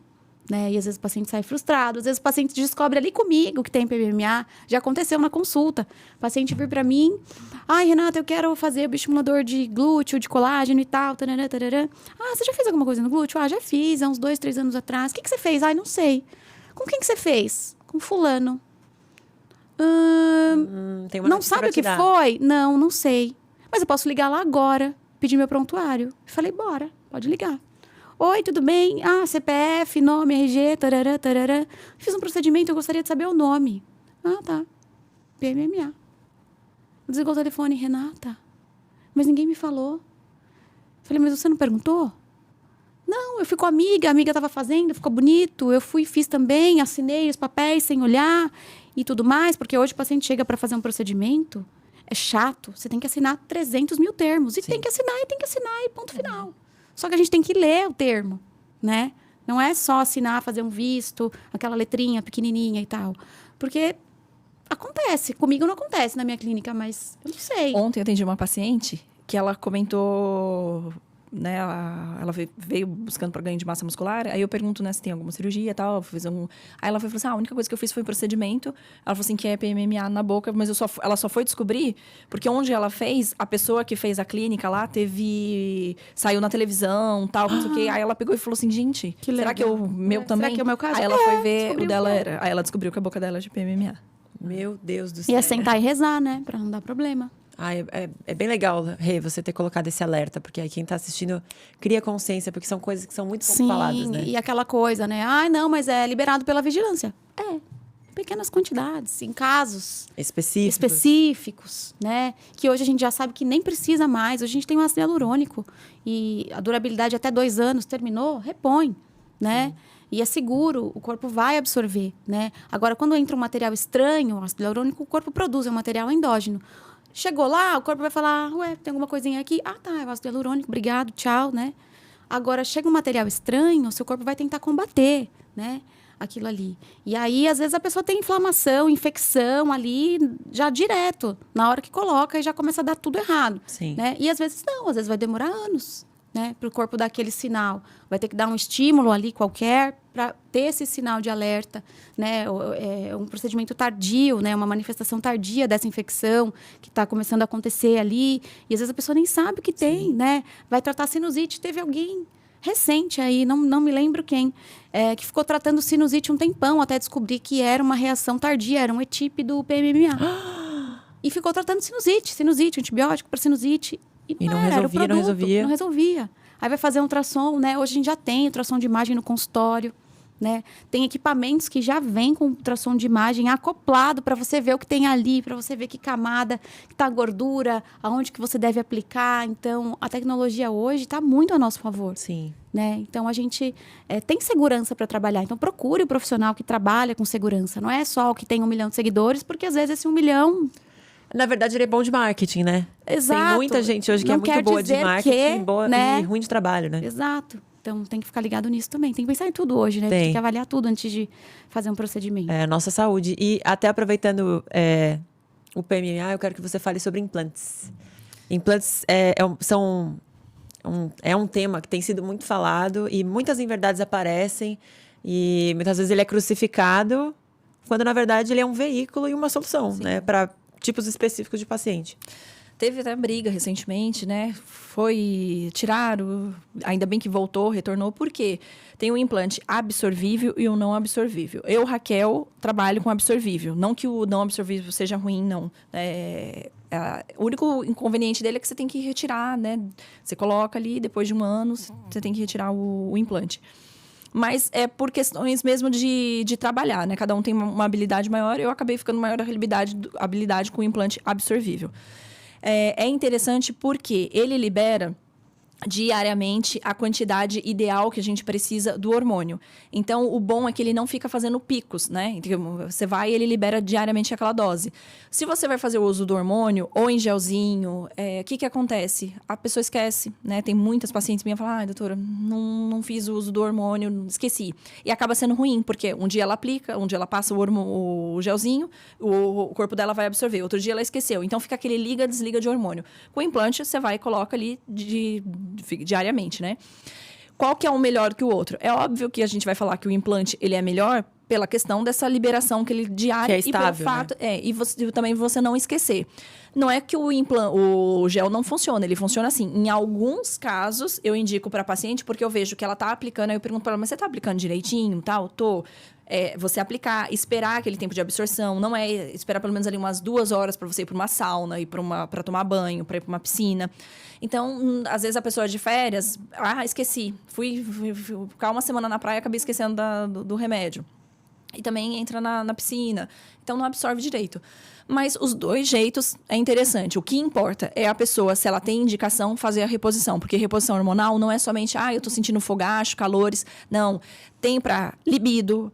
Né? E às vezes o paciente sai frustrado, às vezes o paciente descobre ali comigo que tem PMMA. Já aconteceu na consulta. O paciente vir para mim, Renata, eu quero fazer o estimulador de glúteo, de colágeno e tal. Tarará, tarará. Você já fez alguma coisa no glúteo? Já fiz, há uns 2, 3 anos atrás. O que você fez? Não sei. Com quem que você fez? Com fulano. Não sabe o que foi? Não sei. Mas eu posso ligar lá agora, pedir meu prontuário. Falei, bora, pode ligar. Oi, tudo bem? CPF, nome, RG, tarará, tarará. Fiz um procedimento, eu gostaria de saber o nome. Tá. PMMA. Desligou o telefone, Renata. Mas ninguém me falou. Falei, mas você não perguntou? Não, eu fui com a amiga estava fazendo, ficou bonito. Eu fiz também, assinei os papéis sem olhar e tudo mais. Porque hoje o paciente chega para fazer um procedimento, é chato. Você tem que assinar 300 mil termos. E tem que assinar, e ponto final. Só que a gente tem que ler o termo, né? Não é só assinar, fazer um visto, aquela letrinha pequenininha e tal. Porque acontece. Comigo não acontece na minha clínica, mas eu não sei. Ontem eu atendi uma paciente que ela comentou... Né, ela veio buscando para ganho de massa muscular. Aí eu pergunto, né, se tem alguma cirurgia e tal. Aí ela falou assim, a única coisa que eu fiz foi um procedimento. Ela falou assim, que é PMMA na boca, mas ela só foi descobrir porque onde ela fez, a pessoa que fez a clínica lá saiu na televisão, tal, não sei o quê. Aí ela pegou e falou assim, gente, será que é o meu também? Será que é o meu caso? Aí ela foi ver, o dela era. Aí ela descobriu que a boca dela é de PMMA. Meu Deus do céu. Ia sentar e rezar, né, pra não dar problema. É bem legal, Rê, você ter colocado esse alerta, porque aí quem tá assistindo cria consciência, porque são coisas que são muito pouco faladas, né? E aquela coisa, né? Não, mas é liberado pela vigilância. Pequenas quantidades, em casos específicos, né? Que hoje a gente já sabe que nem precisa mais. Hoje a gente tem um ácido hialurônico e a durabilidade até 2 anos, terminou, repõe, né? E é seguro, o corpo vai absorver, né? Agora, quando entra um material estranho, o ácido hialurônico, o corpo produz, é um material endógeno. Chegou lá, o corpo vai falar, tem alguma coisinha aqui? Tá, é o ácido hialurônico, obrigado, tchau, né? Agora, chega um material estranho, o seu corpo vai tentar combater, né? Aquilo ali. E aí, às vezes, a pessoa tem inflamação, infecção ali, já direto, na hora que coloca e já começa a dar tudo errado. Sim. Né? E às vezes não, às vezes vai demorar anos, né? Para o corpo dar aquele sinal. Vai ter que dar um estímulo ali qualquer para ter esse sinal de alerta, né? É um procedimento tardio, né? Uma manifestação tardia dessa infecção que está começando a acontecer ali. E às vezes a pessoa nem sabe o que tem, né? Vai tratar sinusite. Teve alguém recente aí, não me lembro quem, que ficou tratando sinusite um tempão até descobrir que era uma reação tardia, era um ETIP do PMMA. E ficou tratando sinusite, antibiótico para sinusite. E não resolvia. Aí vai fazer um ultrassom, né? Hoje a gente já tem ultrassom de imagem no consultório, né? Tem equipamentos que já vêm com ultrassom de imagem acoplado para você ver o que tem ali, para você ver que camada, que tá a gordura, aonde que você deve aplicar. Então, a tecnologia hoje está muito a nosso favor. Sim. Né? Então, a gente tem segurança para trabalhar. Então, procure o profissional que trabalha com segurança. Não é só o que tem 1 milhão de seguidores, porque às vezes esse 1 milhão... Na verdade, ele é bom de marketing, né? Exato. Tem muita gente hoje que é muito boa de marketing e ruim de trabalho, né? Exato. Então, tem que ficar ligado nisso também. Tem que pensar em tudo hoje, né? Tem que avaliar tudo antes de fazer um procedimento. É a nossa saúde. E até aproveitando o PMMA, eu quero que você fale sobre implantes. Implantes é um tema que tem sido muito falado e muitas inverdades aparecem. E muitas vezes ele é crucificado, quando na verdade ele é um veículo e uma solução, né? Para tipos específicos de paciente. Teve até briga recentemente, né? Tiraram, ainda bem que voltou, retornou, porque tem um implante absorvível e um não absorvível. Eu, Raquel, trabalho com absorvível. Não que o não absorvível seja ruim, não. O único inconveniente dele é que você tem que retirar, né? Você coloca ali, depois de um ano, você tem que retirar o implante. Mas é por questões mesmo de trabalhar, né? Cada um tem uma habilidade maior. Eu acabei ficando maior habilidade com o implante absorvível. É interessante porque ele libera diariamente a quantidade ideal que a gente precisa do hormônio. Então, o bom é que ele não fica fazendo picos, né? Então, você vai e ele libera diariamente aquela dose. Se você vai fazer o uso do hormônio ou em gelzinho, o que acontece? A pessoa esquece, né? Tem muitas pacientes minhas que falam, doutora, não fiz o uso do hormônio, esqueci. E acaba sendo ruim, porque um dia ela aplica, um dia ela passa o gelzinho, o corpo dela vai absorver. Outro dia ela esqueceu. Então, fica aquele liga, desliga de hormônio. Com o implante, você vai e coloca ali diariamente, né? Qual que é um melhor que o outro? É óbvio que a gente vai falar que o implante ele é melhor pela questão dessa liberação que ele diária que é estável, e pelo fato, né? Também você não esquecer. Não é que o gel não funciona, ele funciona assim. Em alguns casos, eu indico para a paciente, porque eu vejo que ela tá aplicando, aí eu pergunto para ela, mas você tá aplicando direitinho, tal? Tô. Você aplicar, esperar aquele tempo de absorção, não é esperar pelo menos ali umas 2 horas para você ir para uma sauna, ir para tomar banho, para ir para uma piscina. Então, às vezes a pessoa de férias, esqueci, fui ficar uma semana na praia e acabei esquecendo do remédio. E também entra na piscina, então não absorve direito. Mas os dois jeitos é interessante. O que importa é a pessoa, se ela tem indicação, fazer a reposição. Porque reposição hormonal não é somente, eu tô sentindo fogacho, calores. Não, tem para libido,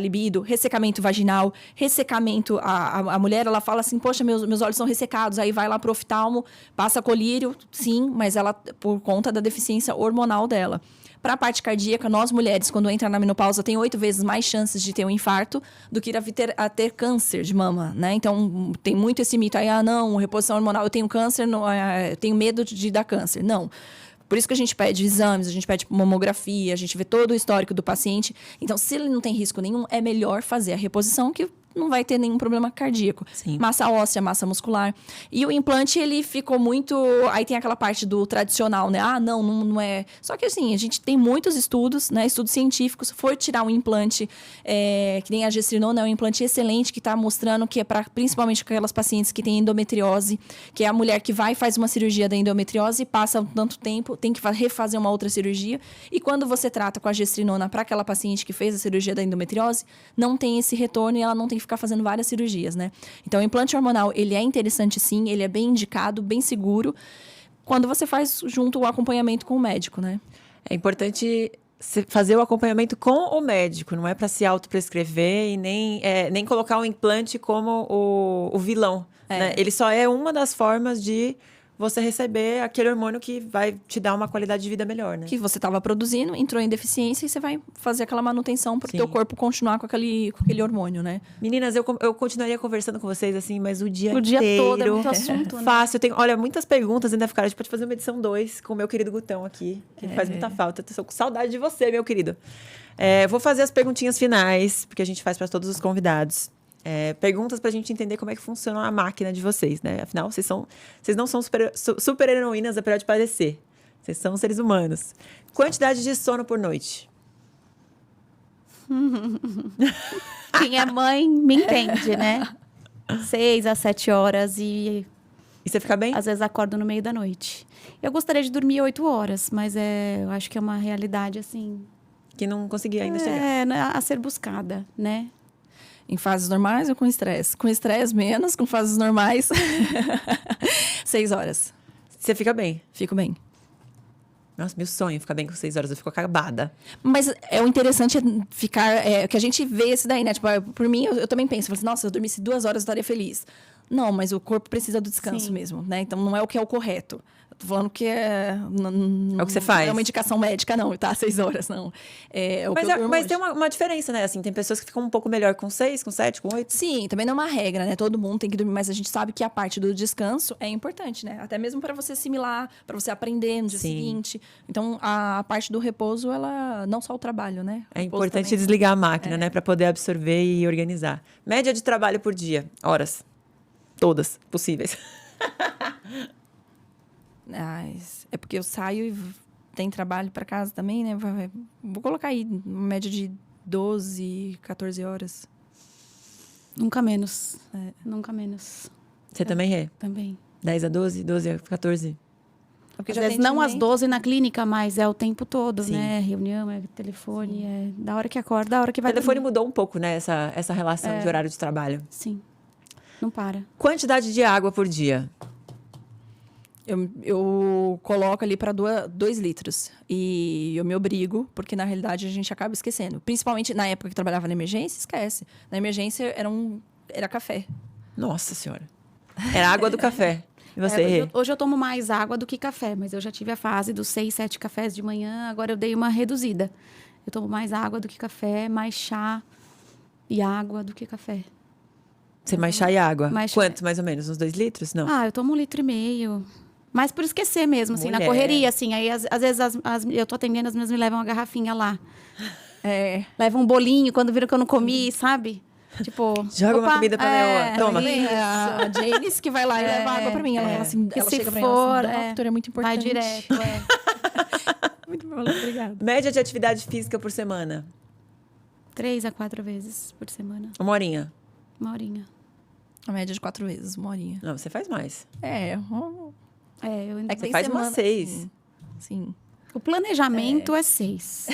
libido, ressecamento vaginal, ressecamento... A mulher, ela fala assim, poxa, meus olhos são ressecados. Aí vai lá pro oftalmo, passa colírio, sim, mas ela, por conta da deficiência hormonal dela. Para a parte cardíaca, nós mulheres, quando entra na menopausa, tem 8 vezes mais chances de ter um infarto do que a ter câncer de mama, né? Então, tem muito esse mito aí, não, reposição hormonal, eu tenho câncer, eu tenho medo de dar câncer. Não. Por isso que a gente pede exames, a gente pede mamografia, a gente vê todo o histórico do paciente. Então, se ele não tem risco nenhum, é melhor fazer a reposição que não vai ter nenhum problema cardíaco. Sim. Massa óssea, massa muscular. E o implante, ele ficou muito... Aí tem aquela parte do tradicional, né? Não é... Só que, assim, a gente tem muitos estudos, né? Estudos científicos. Foi tirar um implante, que nem a gestrinona, é um implante excelente, que está mostrando que é para principalmente aquelas pacientes que têm endometriose, que é a mulher que vai e faz uma cirurgia da endometriose, passa tanto tempo, tem que refazer uma outra cirurgia. E quando você trata com a gestrinona para aquela paciente que fez a cirurgia da endometriose, não tem esse retorno e ela não tem que ficar fazendo várias cirurgias, né? Então, o implante hormonal, ele é interessante sim, ele é bem indicado, bem seguro, quando você faz junto o acompanhamento com o médico, né? É importante fazer o acompanhamento com o médico, não é para se autoprescrever e nem colocar o implante como o vilão, né? Ele só é uma das formas de você receber aquele hormônio que vai te dar uma qualidade de vida melhor, né? Que você estava produzindo, entrou em deficiência e você vai fazer aquela manutenção para o teu corpo continuar com aquele hormônio, né? Meninas, eu continuaria conversando com vocês, assim, mas o dia dia inteiro... todo é muito assunto, né? Fácil. Olha, muitas perguntas ainda ficaram. A gente pode fazer uma edição 2 com o meu querido Gutão aqui, que faz muita falta. Eu tô com saudade de você, meu querido. Vou fazer as perguntinhas finais, porque a gente faz para todos os convidados. Perguntas pra gente entender como é que funciona a máquina de vocês, né? Afinal, vocês não são super heroínas, apesar de parecer. Vocês são seres humanos. Quantidade de sono por noite? Quem é mãe me entende, né? 6 a 7 horas e você fica bem? Às vezes acordo no meio da noite. Eu gostaria de dormir 8 horas, mas eu acho que é uma realidade, assim... Que não consegui ainda chegar. A ser buscada, né? Em fases normais ou com estresse? Com estresse menos, com fases normais 6 horas. Você fica bem? Fico bem. Nossa, meu sonho é ficar bem com 6 horas, eu fico acabada. Mas o interessante é ficar... que a gente vê esse daí, né? Tipo, por mim, eu também penso. Assim, nossa, se eu dormisse 2 horas, eu estaria feliz. Não, mas o corpo precisa do descanso mesmo, né? Então, não é o que é o correto. Tô falando que é o que você faz. Não é uma indicação médica, não, tá? 6 horas, não. É o que eu durmo Mas hoje. tem uma diferença, né? Assim, tem pessoas que ficam um pouco melhor com 6, com 7, com 8. Sim, também não é uma regra, né? Todo mundo tem que dormir, mas a gente sabe que a parte do descanso é importante, né? Até mesmo para você assimilar, para você aprender no dia Sim. seguinte. Então, a parte do repouso, ela não só o trabalho, né? O É repouso importante também. desligar a máquina, né? Pra poder absorver e organizar. Média de trabalho por dia. Horas. Todas possíveis. Mas é porque eu saio e tem trabalho para casa também, né? Vou colocar aí uma média de 12, 14 horas. Nunca menos. Nunca menos. Você também é? Também. 10 a 12, 12 a 14? Porque Às já vezes tem não às atendimento. 12 na clínica, mas é o tempo todo, Sim. né? Reunião, é telefone, é da hora que acorda, da hora que O vai telefone dormir. mudou um pouco, né? Essa relação de horário de trabalho. Sim. Não para. Quantidade de água por dia. Eu coloco ali para 2 litros. E eu me obrigo, porque na realidade a gente acaba esquecendo. Principalmente na época que trabalhava na emergência, esquece. Na emergência era café. Nossa Senhora. Era água do café. E você, Rê? Hoje eu tomo mais água do que café, mas eu já tive a fase dos 6, 7 cafés de manhã, agora eu dei uma reduzida. Eu tomo mais água do que café, mais chá e água do que café. Você mais chá e água? Mais chá. Quanto, mais ou menos? Uns 2 litros? Não. Ah, eu tomo 1,5 litro. Mas por esquecer mesmo, assim, Mulher. na correria, assim. Aí, às vezes, eu tô atendendo, as meninas me levam uma garrafinha lá. Levam um bolinho, quando viram que eu não comi, sabe? Tipo... Joga uma opa, comida pra Neoa. Toma. isso. A Janice que vai lá e leva água para mim. Ela, fala assim, Que ela se chega pra for, mim assim, doutor, é muito vai importante. direto, Muito bom, obrigada. Média de atividade física por semana. 3 a 4 vezes por semana. 1 horinha. 1 horinha. A média de 4 vezes, 1 horinha. Não, você faz mais. Eu ainda... É que Você tem faz umas semana- 6. Sim. O planejamento é 6.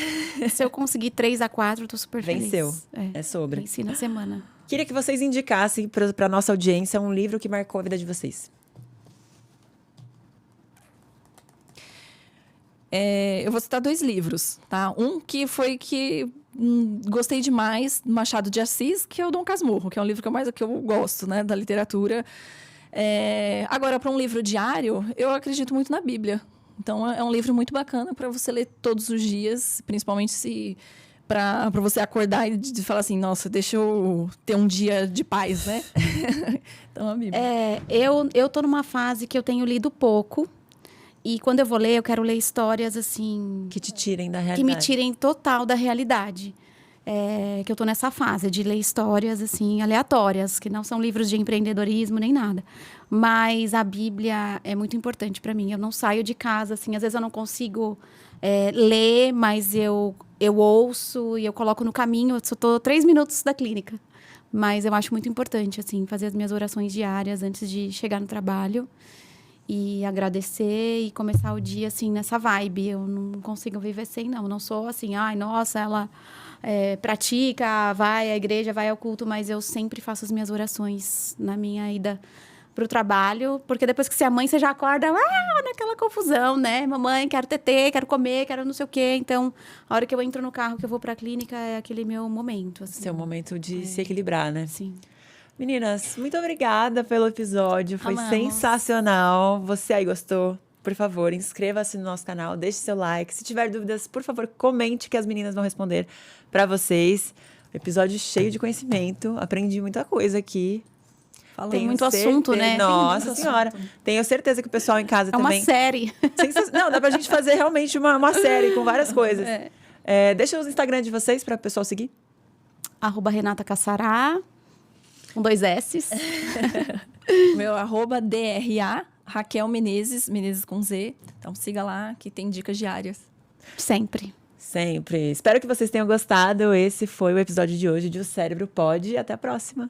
Se eu conseguir 3 a 4, eu tô super feliz. Venceu. É sobre. Venci na semana. Queria que vocês indicassem para nossa audiência um livro que marcou a vida de vocês. Eu vou citar 2 livros, tá? Um que foi que gostei demais, Machado de Assis, que é o Dom Casmurro, que é um livro que eu gosto, né, da literatura. Agora, para um livro diário, eu acredito muito na Bíblia. Então, é um livro muito bacana para você ler todos os dias, principalmente se para você acordar e de falar assim, nossa, deixa eu ter um dia de paz, né? Então, a Bíblia. Eu tô numa fase que eu tenho lido pouco. E quando eu vou ler, eu quero ler histórias, assim... Que te tirem da realidade. Que me tirem total da realidade. Que eu tô nessa fase de ler histórias, assim, aleatórias. Que não são livros de empreendedorismo, nem nada. Mas a Bíblia é muito importante para mim. Eu não saio de casa, assim. Às vezes eu não consigo ler, mas eu ouço e eu coloco no caminho. Eu só tô 3 minutos da clínica. Mas eu acho muito importante, assim, fazer as minhas orações diárias antes de chegar no trabalho. E agradecer e começar o dia, assim, nessa vibe. Eu não consigo viver sem, não. Eu não sou assim, ai, nossa, ela pratica, vai à igreja, vai ao culto, mas eu sempre faço as minhas orações na minha ida pro trabalho. Porque depois que você é mãe, você já acorda naquela confusão, né? Mamãe, quero tetê, quero comer, quero não sei o quê. Então, a hora que eu entro no carro, que eu vou pra clínica, é aquele meu momento, assim. Seu momento de se equilibrar, né? Sim. Meninas, muito obrigada pelo episódio. Foi Amamos. sensacional. Você aí gostou? Por favor, inscreva-se no nosso canal, deixe seu like. Se tiver dúvidas, por favor, comente que as meninas vão responder para vocês. Episódio cheio de conhecimento. Aprendi muita coisa aqui. Tem muito assunto, né? Nossa Tem muito Senhora. assunto. Tenho certeza que o pessoal em casa É também... uma série. Não, dá pra gente fazer realmente uma série com várias coisas. Deixa os Instagram de vocês para o pessoal seguir. @Renata Cassará, com 2 S's. Meu @DRA, Raquel Menezes, Menezes com Z. Então siga lá que tem dicas diárias. Sempre. Sempre. Espero que vocês tenham gostado. Esse foi o episódio de hoje de O Cérebro Pode. E até a próxima.